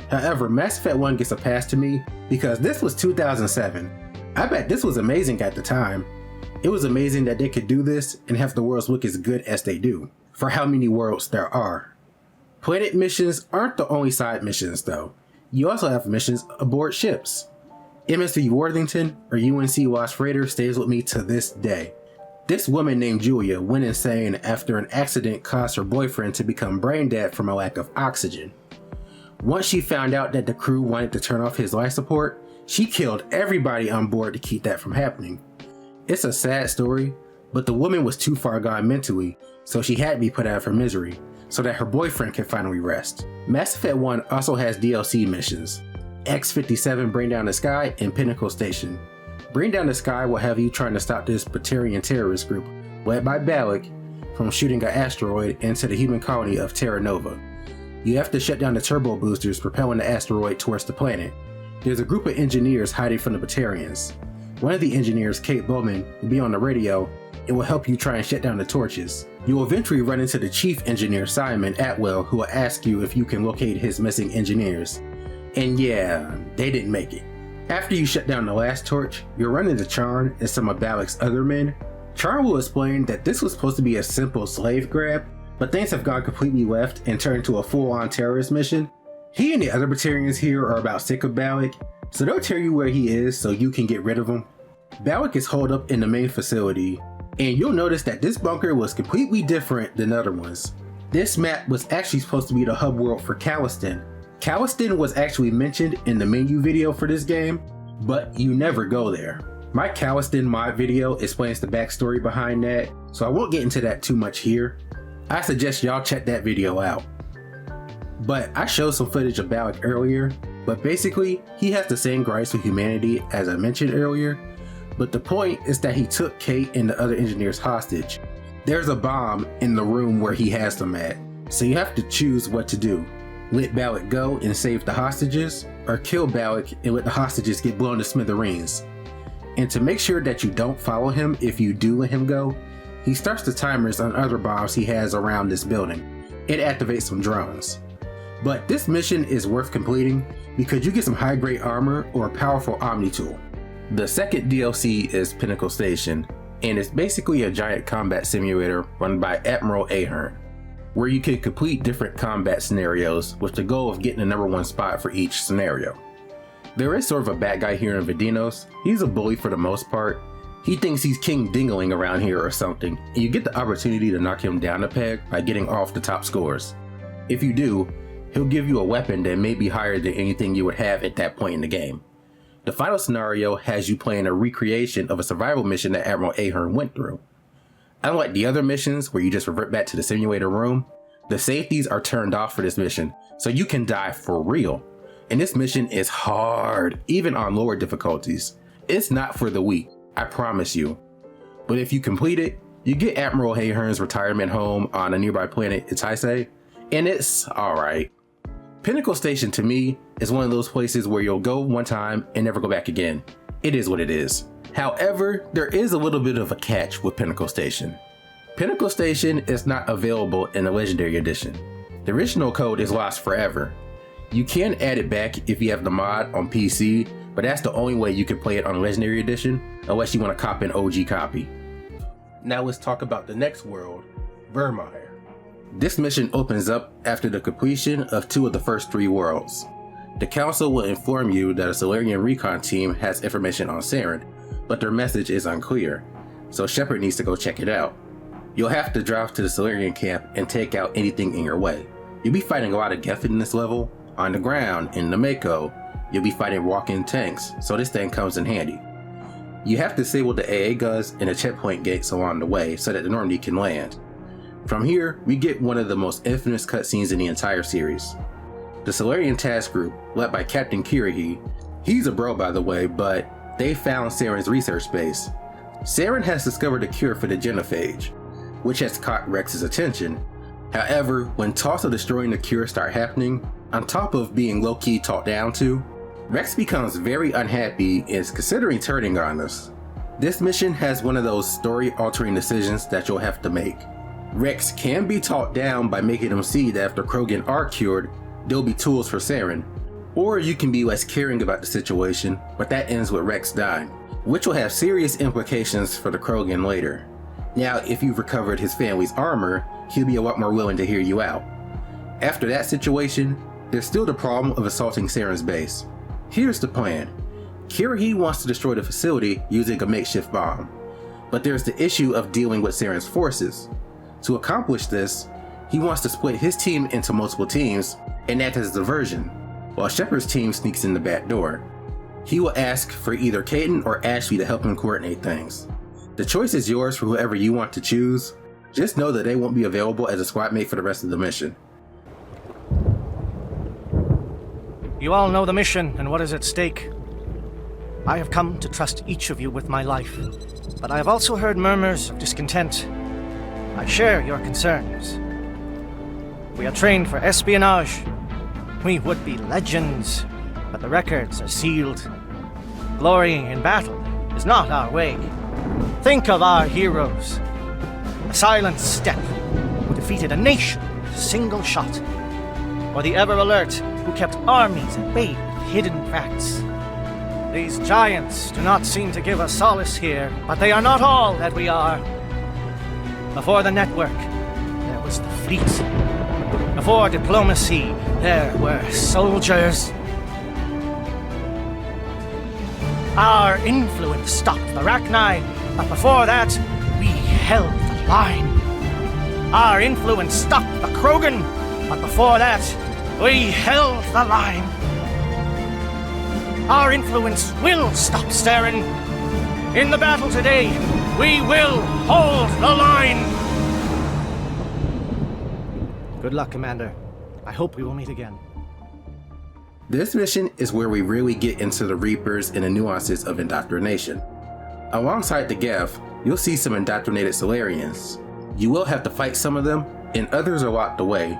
However, Mass Effect 1 gets a pass to me because this was 2007. I bet this was amazing at the time. It was amazing that they could do this and have the worlds look as good as they do, for how many worlds there are. Planet missions aren't the only side missions though. You also have missions aboard ships. MSV Worthington or UNC Lost Freighter stays with me to this day. This woman named Julia went insane after an accident caused her boyfriend to become brain dead from a lack of oxygen. Once she found out that the crew wanted to turn off his life support, she killed everybody on board to keep that from happening. It's a sad story, but the woman was too far gone mentally, so she had to be put out of her misery, so that her boyfriend could finally rest. Mass Effect 1 also has DLC missions. X-57 Bring Down the Sky and Pinnacle Station. Bring Down the Sky will have you trying to stop this Batarian terrorist group, led by Balak, from shooting an asteroid into the human colony of Terra Nova. You have to shut down the turbo boosters propelling the asteroid towards the planet. There's a group of engineers hiding from the Batarians. One of the engineers, Kate Bowman, will be on the radio and will help you try and shut down the torches. You will eventually run into the chief engineer, Simon Atwell, who will ask you if you can locate his missing engineers. And yeah, they didn't make it. After you shut down the last torch, you'll run into Charn and some of Balak's other men. Charn will explain that this was supposed to be a simple slave grab, but things have gone completely left and turned into a full-on terrorist mission. He and the other Batarians here are about sick of Balak, so they'll tell you where he is so you can get rid of him. Balak is holed up in the main facility, and you'll notice that this bunker was completely different than other ones. This map was actually supposed to be the hub world for Calliston. Calliston was actually mentioned in the menu video for this game, but you never go there. My Calliston mod video explains the backstory behind that, so I won't get into that too much here. I suggest y'all check that video out. But I showed some footage of Balak earlier, but basically he has the same gripes with humanity as I mentioned earlier, but the point is that he took Kate and the other engineers hostage. There's a bomb in the room where he has them at, so you have to choose what to do. Let Balak go and save the hostages, or kill Balak and let the hostages get blown to smithereens. And to make sure that you don't follow him if you do let him go, he starts the timers on other bombs he has around this building. It activates some drones. But this mission is worth completing because you get some high grade armor or a powerful Omni tool. The second DLC is Pinnacle Station, and it's basically a giant combat simulator run by Admiral Ahern, where you can complete different combat scenarios with the goal of getting the number one spot for each scenario. There is sort of a bad guy here in Vadinos. He's a bully for the most part. He thinks he's King Dingling around here or something, and you get the opportunity to knock him down a peg by getting off the top scores. If you do, he'll give you a weapon that may be higher than anything you would have at that point in the game. The final scenario has you playing a recreation of a survival mission that Admiral Ahern went through. Unlike the other missions where you just revert back to the simulator room, the safeties are turned off for this mission, so you can die for real. And this mission is hard, even on lower difficulties. It's not for the weak, I promise you. But if you complete it, you get Admiral Ahern's retirement home on a nearby planet, Itaise, and it's alright. Pinnacle Station to me is one of those places where you'll go one time and never go back again. It is what it is. However, there is a little bit of a catch with Pinnacle Station. Pinnacle Station is not available in the Legendary Edition. The original code is lost forever. You can add it back if you have the mod on PC, but that's the only way you can play it on Legendary Edition, unless you want to cop an OG copy. Now let's talk about the next world, Vermeer. This mission opens up after the completion of 2 of the first 3 worlds. The Council will inform you that a Solarian recon team has information on Saren, but their message is unclear, so Shepard needs to go check it out. You'll have to drive to the Solarian camp and take out anything in your way. You'll be fighting a lot of Geth in this level, on the ground, in the Mako. You'll be fighting walk-in tanks, so this thing comes in handy. You have to disable the AA guns and the checkpoint gates along the way so that the Normandy can land. From here, we get one of the most infamous cutscenes in the entire series. The Salarian task group, led by Captain Kirrahe, he's a bro by the way, but they found Saren's research base. Saren has discovered a cure for the genophage, which has caught Rex's attention. However, when talks of destroying the cure start happening, on top of being low-key talked down to, Rex becomes very unhappy and is considering turning on us. This mission has one of those story-altering decisions that you'll have to make. Rex can be talked down by making him see that if the Krogan are cured, there'll be tools for Saren, or you can be less caring about the situation, but that ends with Rex dying, which will have serious implications for the Krogan later. Now, if you've recovered his family's armor, he'll be a lot more willing to hear you out. After that situation, there's still the problem of assaulting Saren's base. Here's the plan. Kirrahe wants to destroy the facility using a makeshift bomb, but there's the issue of dealing with Saren's forces. To accomplish this, he wants to split his team into multiple teams and act as a diversion, while Shepard's team sneaks in the back door. He will ask for either Caden or Ashley to help him coordinate things. The choice is yours for whoever you want to choose. Just know that they won't be available as a squad mate for the rest of the mission. You all know the mission and what is at stake. I have come to trust each of you with my life, but I have also heard murmurs of discontent. I share your concerns. We are trained for espionage. We would be legends, but the records are sealed. Glory in battle is not our way. Think of our heroes. A silent step who defeated a nation with a single shot. Or the ever-alert who kept armies at bay with hidden facts. These giants do not seem to give us solace here, but they are not all that we are. Before the network, there was the fleet. Before diplomacy, there were soldiers. Our influence stopped the Rachni, but before that, we held the line. Our influence stopped the Krogan, but before that, we held the line. Our influence will stop Saren. In the battle today, we will hold the line. Good luck, Commander. I hope we will meet again. This mission is where we really get into the Reapers and the nuances of indoctrination. Alongside the Geth, you'll see some indoctrinated Salarians. You will have to fight some of them, and others are locked away.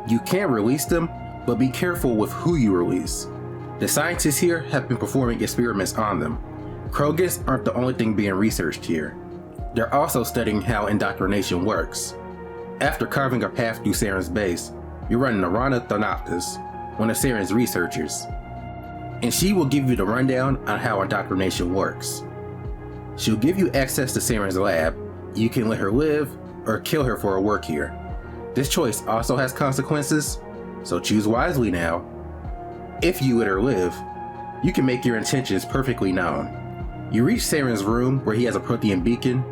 You can release them, but be careful with who you release. The scientists here have been performing experiments on them. Krogans aren't the only thing being researched here. They're also studying how indoctrination works. After carving a path through Saren's base, you run into Rana Thanoptis, one of Saren's researchers, and she will give you the rundown on how indoctrination works. She'll give you access to Saren's lab. You can let her live or kill her for her work here. This choice also has consequences, so choose wisely now. If you let her live, you can make your intentions perfectly known. You reach Saren's room where he has a Prothean beacon,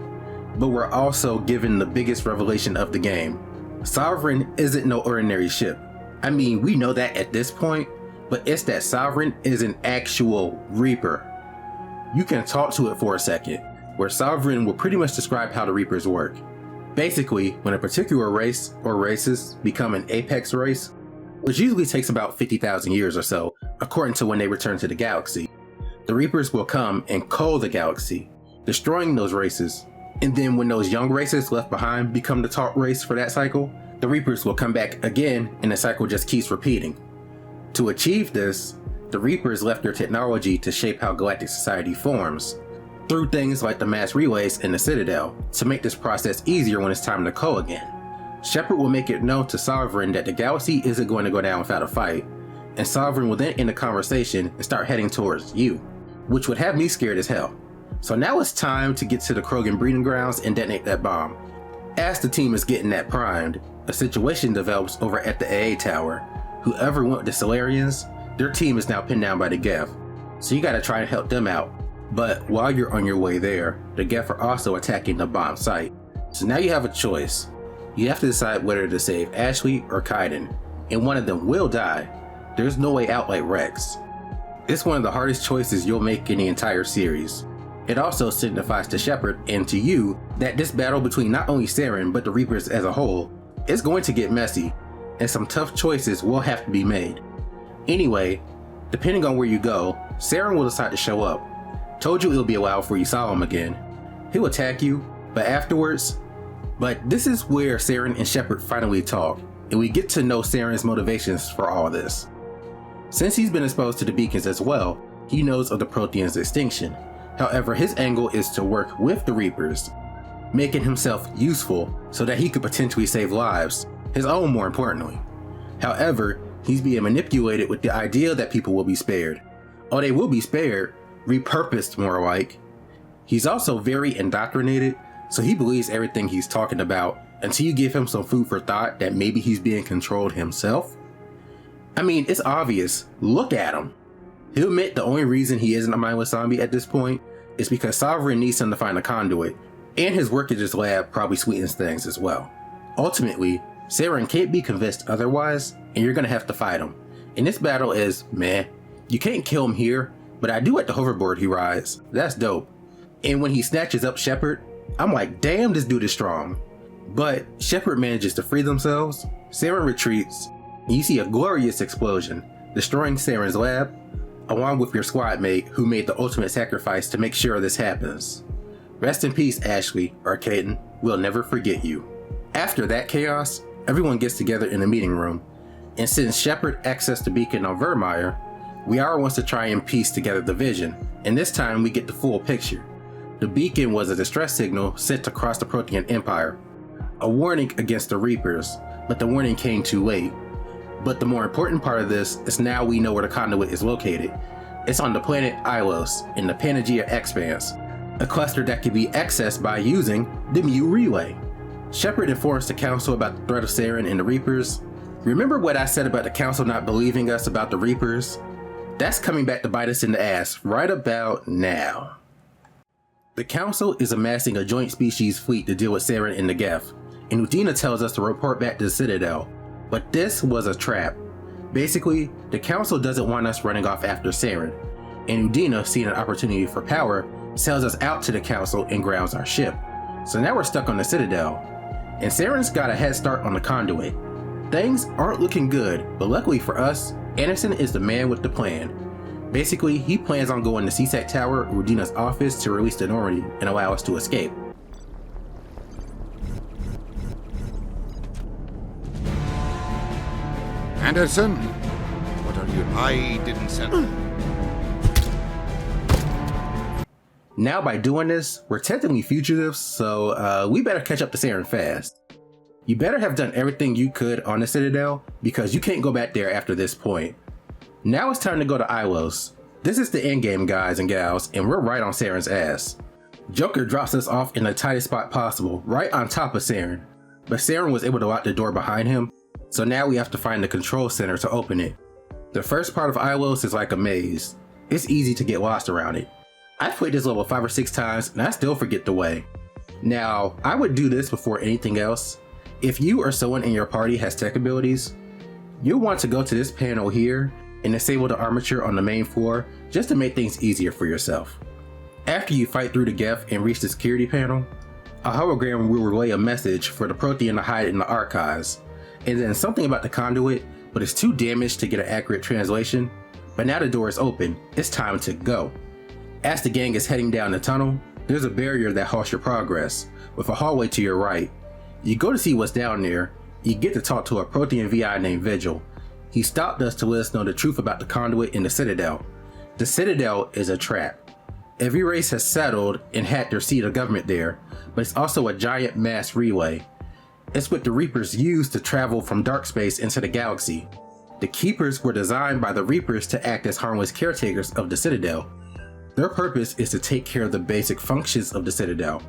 but we're also given the biggest revelation of the game. Sovereign isn't no ordinary ship. I mean, we know that at this point, but it's that Sovereign is an actual Reaper. You can talk to it for a second, where Sovereign will pretty much describe how the Reapers work. Basically, when a particular race or races become an apex race, which usually takes about 50,000 years or so, according to when they return to the galaxy, the Reapers will come and cull the galaxy, destroying those races. And then when those young races left behind become the top race for that cycle, the Reapers will come back again and the cycle just keeps repeating. To achieve this, the Reapers left their technology to shape how galactic society forms, through things like the mass relays and the Citadel, to make this process easier when it's time to cull again. Shepard will make it known to Sovereign that the galaxy isn't going to go down without a fight, and Sovereign will then end the conversation and start heading towards you, which would have me scared as hell. So now it's time to get to the Krogan breeding grounds and detonate that bomb. As the team is getting that primed, a situation develops over at the AA tower. Whoever went with the Salarians, their team is now pinned down by the Geth, so you gotta try and help them out. But while you're on your way there, the Geth are also attacking the bomb site. So now you have a choice. You have to decide whether to save Ashley or Kaiden, and one of them will die. There's no way out like Rex. It's one of the hardest choices you'll make in the entire series. It also signifies to Shepard and to you that this battle between not only Saren but the Reapers as a whole is going to get messy, and some tough choices will have to be made. Anyway, depending on where you go, Saren will decide to show up. Told you it'll be a while before you saw him again. He'll attack you, but afterwards... But this is where Saren and Shepard finally talk, and we get to know Saren's motivations for all of this. Since he's been exposed to the beacons as well, he knows of the Protheans' extinction. However, his angle is to work with the Reapers, making himself useful so that he could potentially save lives, his own more importantly. However, he's being manipulated with the idea that people will be spared. Or they will be spared, repurposed more like. He's also very indoctrinated, so he believes everything he's talking about until you give him some food for thought that maybe he's being controlled himself. I mean, it's obvious. Look at him. He'll admit the only reason he isn't a mindless zombie at this point is because Sovereign needs him to find a conduit, and his work at his lab probably sweetens things as well. Ultimately, Saren can't be convinced otherwise, and you're gonna have to fight him. And this battle is meh. You can't kill him here, but I do at the hoverboard he rides. That's dope. And when he snatches up Shepard, I'm like, damn, this dude is strong. But Shepard manages to free themselves, Saren retreats, and you see a glorious explosion, destroying Saren's lab, along with your squad mate who made the ultimate sacrifice to make sure this happens. Rest in peace, Ashley, or Caden. We'll never forget you. After that chaos, everyone gets together in the meeting room, and since Shepard accessed the beacon on Vermeer, Liara wants to try and piece together the vision, and this time we get the full picture. The beacon was a distress signal sent across the Prothean Empire, a warning against the Reapers, but the warning came too late. But the more important part of this is now we know where the conduit is located. It's on the planet Ilos in the Pangaea Expanse, a cluster that can be accessed by using the Mu Relay. Shepard informs the Council about the threat of Saren and the Reapers. Remember what I said about the Council not believing us about the Reapers? That's coming back to bite us in the ass right about now. The Council is amassing a joint species fleet to deal with Saren and the Geth, and Udina tells us to report back to the Citadel. But this was a trap. Basically, the Council doesn't want us running off after Saren, and Udina, seeing an opportunity for power, sells us out to the Council and grounds our ship. So now we're stuck on the Citadel, and Saren's got a head start on the conduit. Things aren't looking good, but luckily for us, Anderson is the man with the plan. Basically, he plans on going to C-Sec Tower, Udina's office, to release the Normandy and allow us to escape. Anderson? What are you? I didn't send them. Now by doing this, we're technically fugitives, so we better catch up to Saren fast. You better have done everything you could on the Citadel, because you can't go back there after this point. Now it's time to go to Ilos. This is the endgame, guys and gals, and we're right on Saren's ass. Joker drops us off in the tightest spot possible, right on top of Saren. But Saren was able to lock the door behind him, so now we have to find the control center to open it. The first part of Ilos is like a maze. It's easy to get lost around it. I've played this level 5 or 6 times and I still forget the way. Now, I would do this before anything else. If you or someone in your party has tech abilities, you'll want to go to this panel here and disable the armature on the main floor just to make things easier for yourself. After you fight through the Geth and reach the security panel, a hologram will relay a message for the Prothean to hide in the archives, and then something about the conduit, but it's too damaged to get an accurate translation. But now the door is open, it's time to go. As the gang is heading down the tunnel, there's a barrier that halts your progress, with a hallway to your right. You go to see what's down there, you get to talk to a Prothean VI named Vigil. He stopped us to let us know the truth about the conduit in the Citadel. The Citadel is a trap. Every race has settled and had their seat of government there, but it's also a giant mass relay. It's what the Reapers use to travel from dark space into the galaxy. The Keepers were designed by the Reapers to act as harmless caretakers of the Citadel. Their purpose is to take care of the basic functions of the Citadel.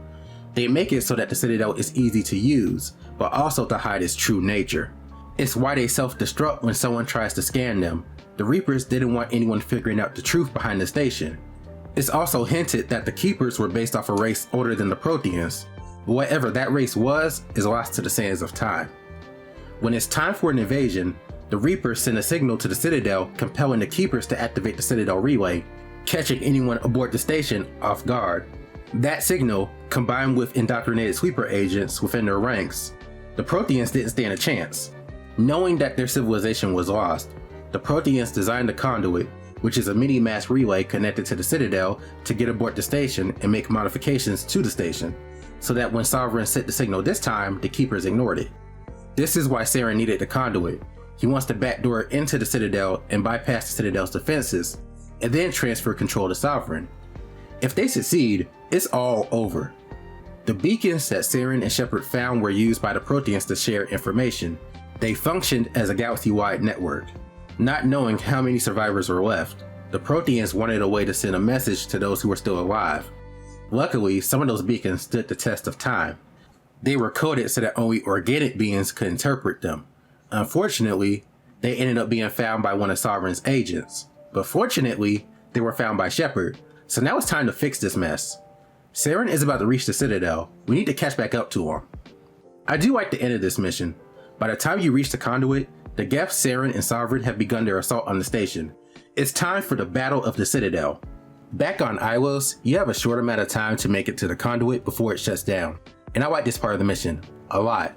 They make it so that the Citadel is easy to use, but also to hide its true nature. It's why they self-destruct when someone tries to scan them. The Reapers didn't want anyone figuring out the truth behind the station. It's also hinted that the Keepers were based off a race older than the Protheans, but whatever that race was is lost to the sands of time. When it's time for an invasion, the Reapers send a signal to the Citadel compelling the Keepers to activate the Citadel relay, catching anyone aboard the station off guard. That signal, combined with indoctrinated sweeper agents within their ranks, the Protheans didn't stand a chance. Knowing that their civilization was lost, the Protheans designed the Conduit, which is a mini-mass relay connected to the Citadel, to get aboard the station and make modifications to the station, so that when Sovereign sent the signal this time, the Keepers ignored it. This is why Saren needed the Conduit. He wants to backdoor into the Citadel and bypass the Citadel's defenses, and then transfer control to Sovereign. If they succeed, it's all over. The beacons that Saren and Shepard found were used by the Protheans to share information. They functioned as a galaxy-wide network. Not knowing how many survivors were left, the Protheans wanted a way to send a message to those who were still alive. Luckily, some of those beacons stood the test of time. They were coded so that only organic beings could interpret them. Unfortunately, they ended up being found by one of Sovereign's agents. But fortunately, they were found by Shepard, so now it's time to fix this mess. Saren is about to reach the Citadel. We need to catch back up to him. I do like the end of this mission. By the time you reach the Conduit, the Geth, Saren, and Sovereign have begun their assault on the station. It's time for the Battle of the Citadel. Back on Ilos, you have a short amount of time to make it to the Conduit before it shuts down. And I like this part of the mission a lot.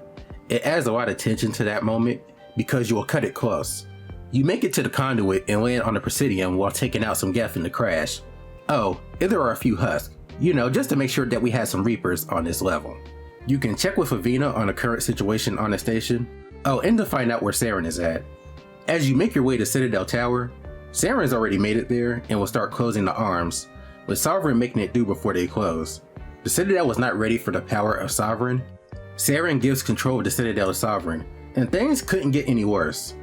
It adds a lot of tension to that moment because you will cut it close. You make it to the Conduit and land on the Presidium while taking out some Geth in the crash. Oh, and there are a few husks, just to make sure that we have some Reapers on this level. You can check with Avina on the current situation on the station. Oh, and to find out where Saren is at. As you make your way to Citadel Tower, Saren's already made it there and will start closing the arms, with Sovereign making it do before they close. The Citadel was not ready for the power of Sovereign. Saren gives control of the Citadel to Sovereign, and things couldn't get any worse.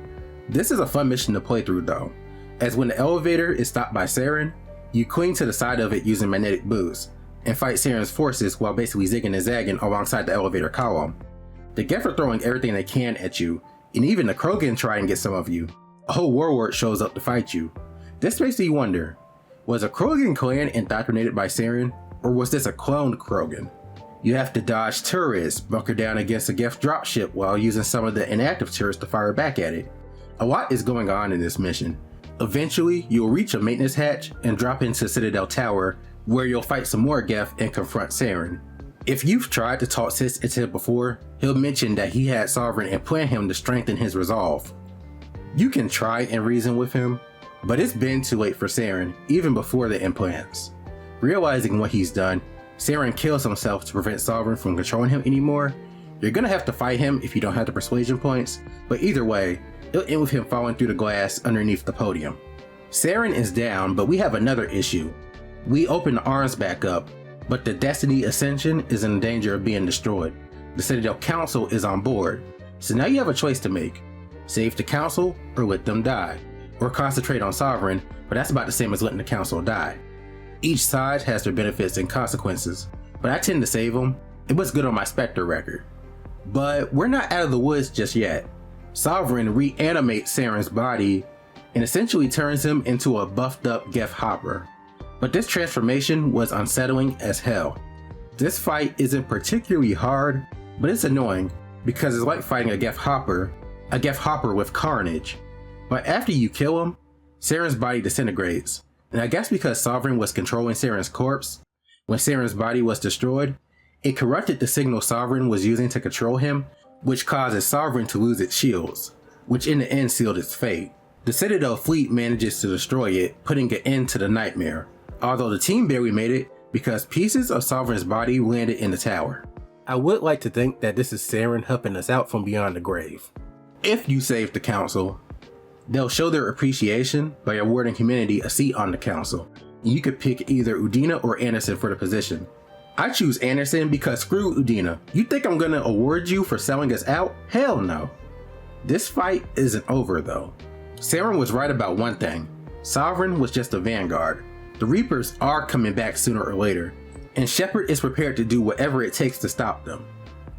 This is a fun mission to play through though, as when the elevator is stopped by Saren, you cling to the side of it using magnetic boots, and fight Saren's forces while basically zigging and zagging alongside the elevator column. The Geth are throwing everything they can at you, and even the Krogan try and get some of you. A whole warlord shows up to fight you. This makes me wonder, was a Krogan clan indoctrinated by Saren, or was this a cloned Krogan? You have to dodge turrets, bunker down against a Geth dropship while using some of the inactive turrets to fire back at it. A lot is going on in this mission. Eventually, you'll reach a maintenance hatch and drop into Citadel Tower, where you'll fight some more Geth and confront Saren. If you've tried to talk Sis into it before, he'll mention that he had Sovereign implant him to strengthen his resolve. You can try and reason with him, but it's been too late for Saren, even before the implants. Realizing what he's done, Saren kills himself to prevent Sovereign from controlling him anymore. You're gonna have to fight him if you don't have the persuasion points, but either way, it'll end with him falling through the glass underneath the podium. Saren is down, but we have another issue. We open the arms back up, but the Destiny Ascension is in danger of being destroyed. The Citadel Council is on board, so now you have a choice to make. Save the Council or let them die, or concentrate on Sovereign, but that's about the same as letting the Council die. Each side has their benefits and consequences, but I tend to save them. It was good on my Spectre record. But we're not out of the woods just yet. Sovereign reanimates Saren's body and essentially turns him into a buffed up Geth Hopper. But this transformation was unsettling as hell. This fight isn't particularly hard, but it's annoying because it's like fighting a Geth Hopper with carnage. But after you kill him, Saren's body disintegrates. And I guess because Sovereign was controlling Saren's corpse, when Saren's body was destroyed, it corrupted the signal Sovereign was using to control him, which causes Sovereign to lose its shields, which in the end sealed its fate. The Citadel fleet manages to destroy it, putting an end to the nightmare, although the team barely made it because pieces of Sovereign's body landed in the tower. I would like to think that this is Saren helping us out from beyond the grave. If you save the Council, they'll show their appreciation by awarding humanity a seat on the Council. You could pick either Udina or Anderson for the position. I choose Anderson because screw Udina. You think I'm gonna award you for selling us out? Hell no. This fight isn't over though. Saren was right about one thing. Sovereign was just a vanguard. The Reapers are coming back sooner or later, and Shepard is prepared to do whatever it takes to stop them.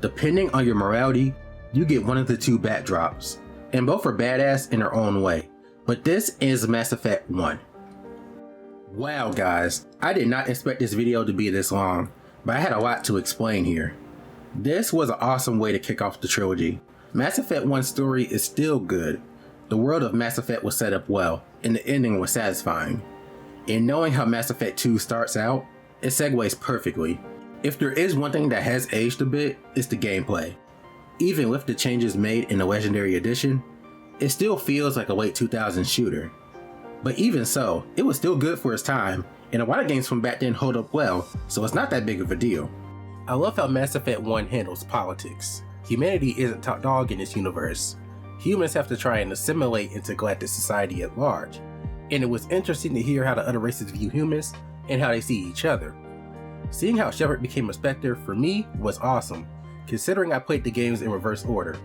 Depending on your morality, you get one of the two bat drops, and both are badass in their own way. But this is Mass Effect 1. Wow guys, I did not expect this video to be this long, but I had a lot to explain here. This was an awesome way to kick off the trilogy. Mass Effect 1's story is still good. The world of Mass Effect was set up well, and the ending was satisfying. And knowing how Mass Effect 2 starts out, it segues perfectly. If there is one thing that has aged a bit, it's the gameplay. Even with the changes made in the Legendary Edition, it still feels like a late 2000s shooter. But even so, it was still good for its time, and a lot of games from back then hold up well, so it's not that big of a deal. I love how Mass Effect 1 handles politics. Humanity isn't top dog in this universe. Humans have to try and assimilate into galactic society at large, and it was interesting to hear how the other races view humans and how they see each other. Seeing how Shepard became a Spectre for me was awesome, considering I played the games in reverse order,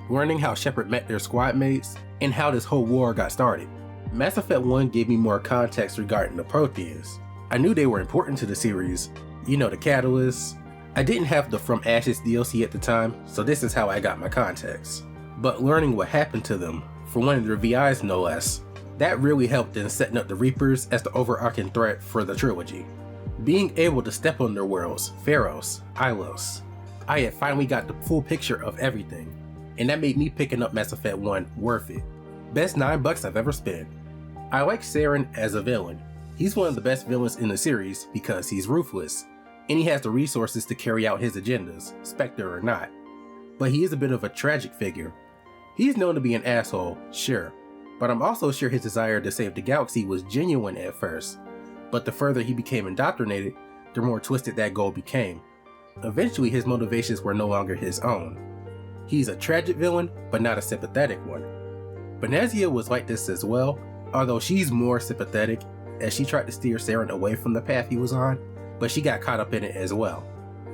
learning how Shepard met their squad mates and how this whole war got started. Mass Effect 1 gave me more context regarding the Protheans. I knew they were important to the series, you know, the catalysts. I didn't have the From Ashes DLC at the time, so this is how I got my context. But learning what happened to them, for one of their VIs no less, that really helped in setting up the Reapers as the overarching threat for the trilogy. Being able to step on their worlds, Pharos, Ilos, I had finally got the full picture of everything, and that made me picking up Mass Effect 1 worth it. Best $9 I've ever spent. I like Saren as a villain. He's one of the best villains in the series because he's ruthless, and he has the resources to carry out his agendas, Spectre or not. But he is a bit of a tragic figure. He's known to be an asshole, sure, but I'm also sure his desire to save the galaxy was genuine at first. But the further he became indoctrinated, the more twisted that goal became. Eventually his motivations were no longer his own. He's a tragic villain, but not a sympathetic one. Benazia was like this as well, although she's more sympathetic, as she tried to steer Saren away from the path he was on, but she got caught up in it as well.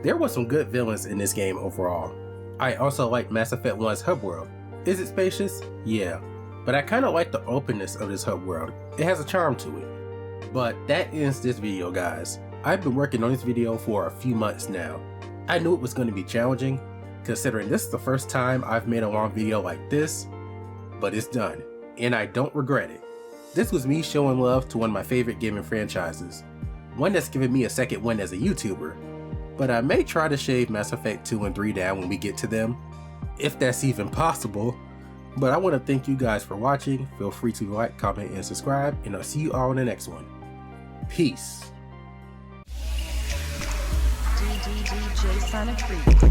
There were some good villains in this game overall. I also liked Mass Effect 1's hub world. Is it spacious? Yeah, but I kinda like the openness of this hub world. It has a charm to it. But that ends this video, guys. I've been working on this video for a few months now. I knew it was going to be challenging, considering this is the first time I've made a long video like this, but it's done, and I don't regret it. This was me showing love to one of my favorite gaming franchises, one that's given me a second win as a YouTuber, but I may try to shave Mass Effect 2 and 3 down when we get to them, if that's even possible. But I want to thank you guys for watching. Feel free to like, comment, and subscribe, and I'll see you all in the next one. Peace. DDDJ Sonic 3.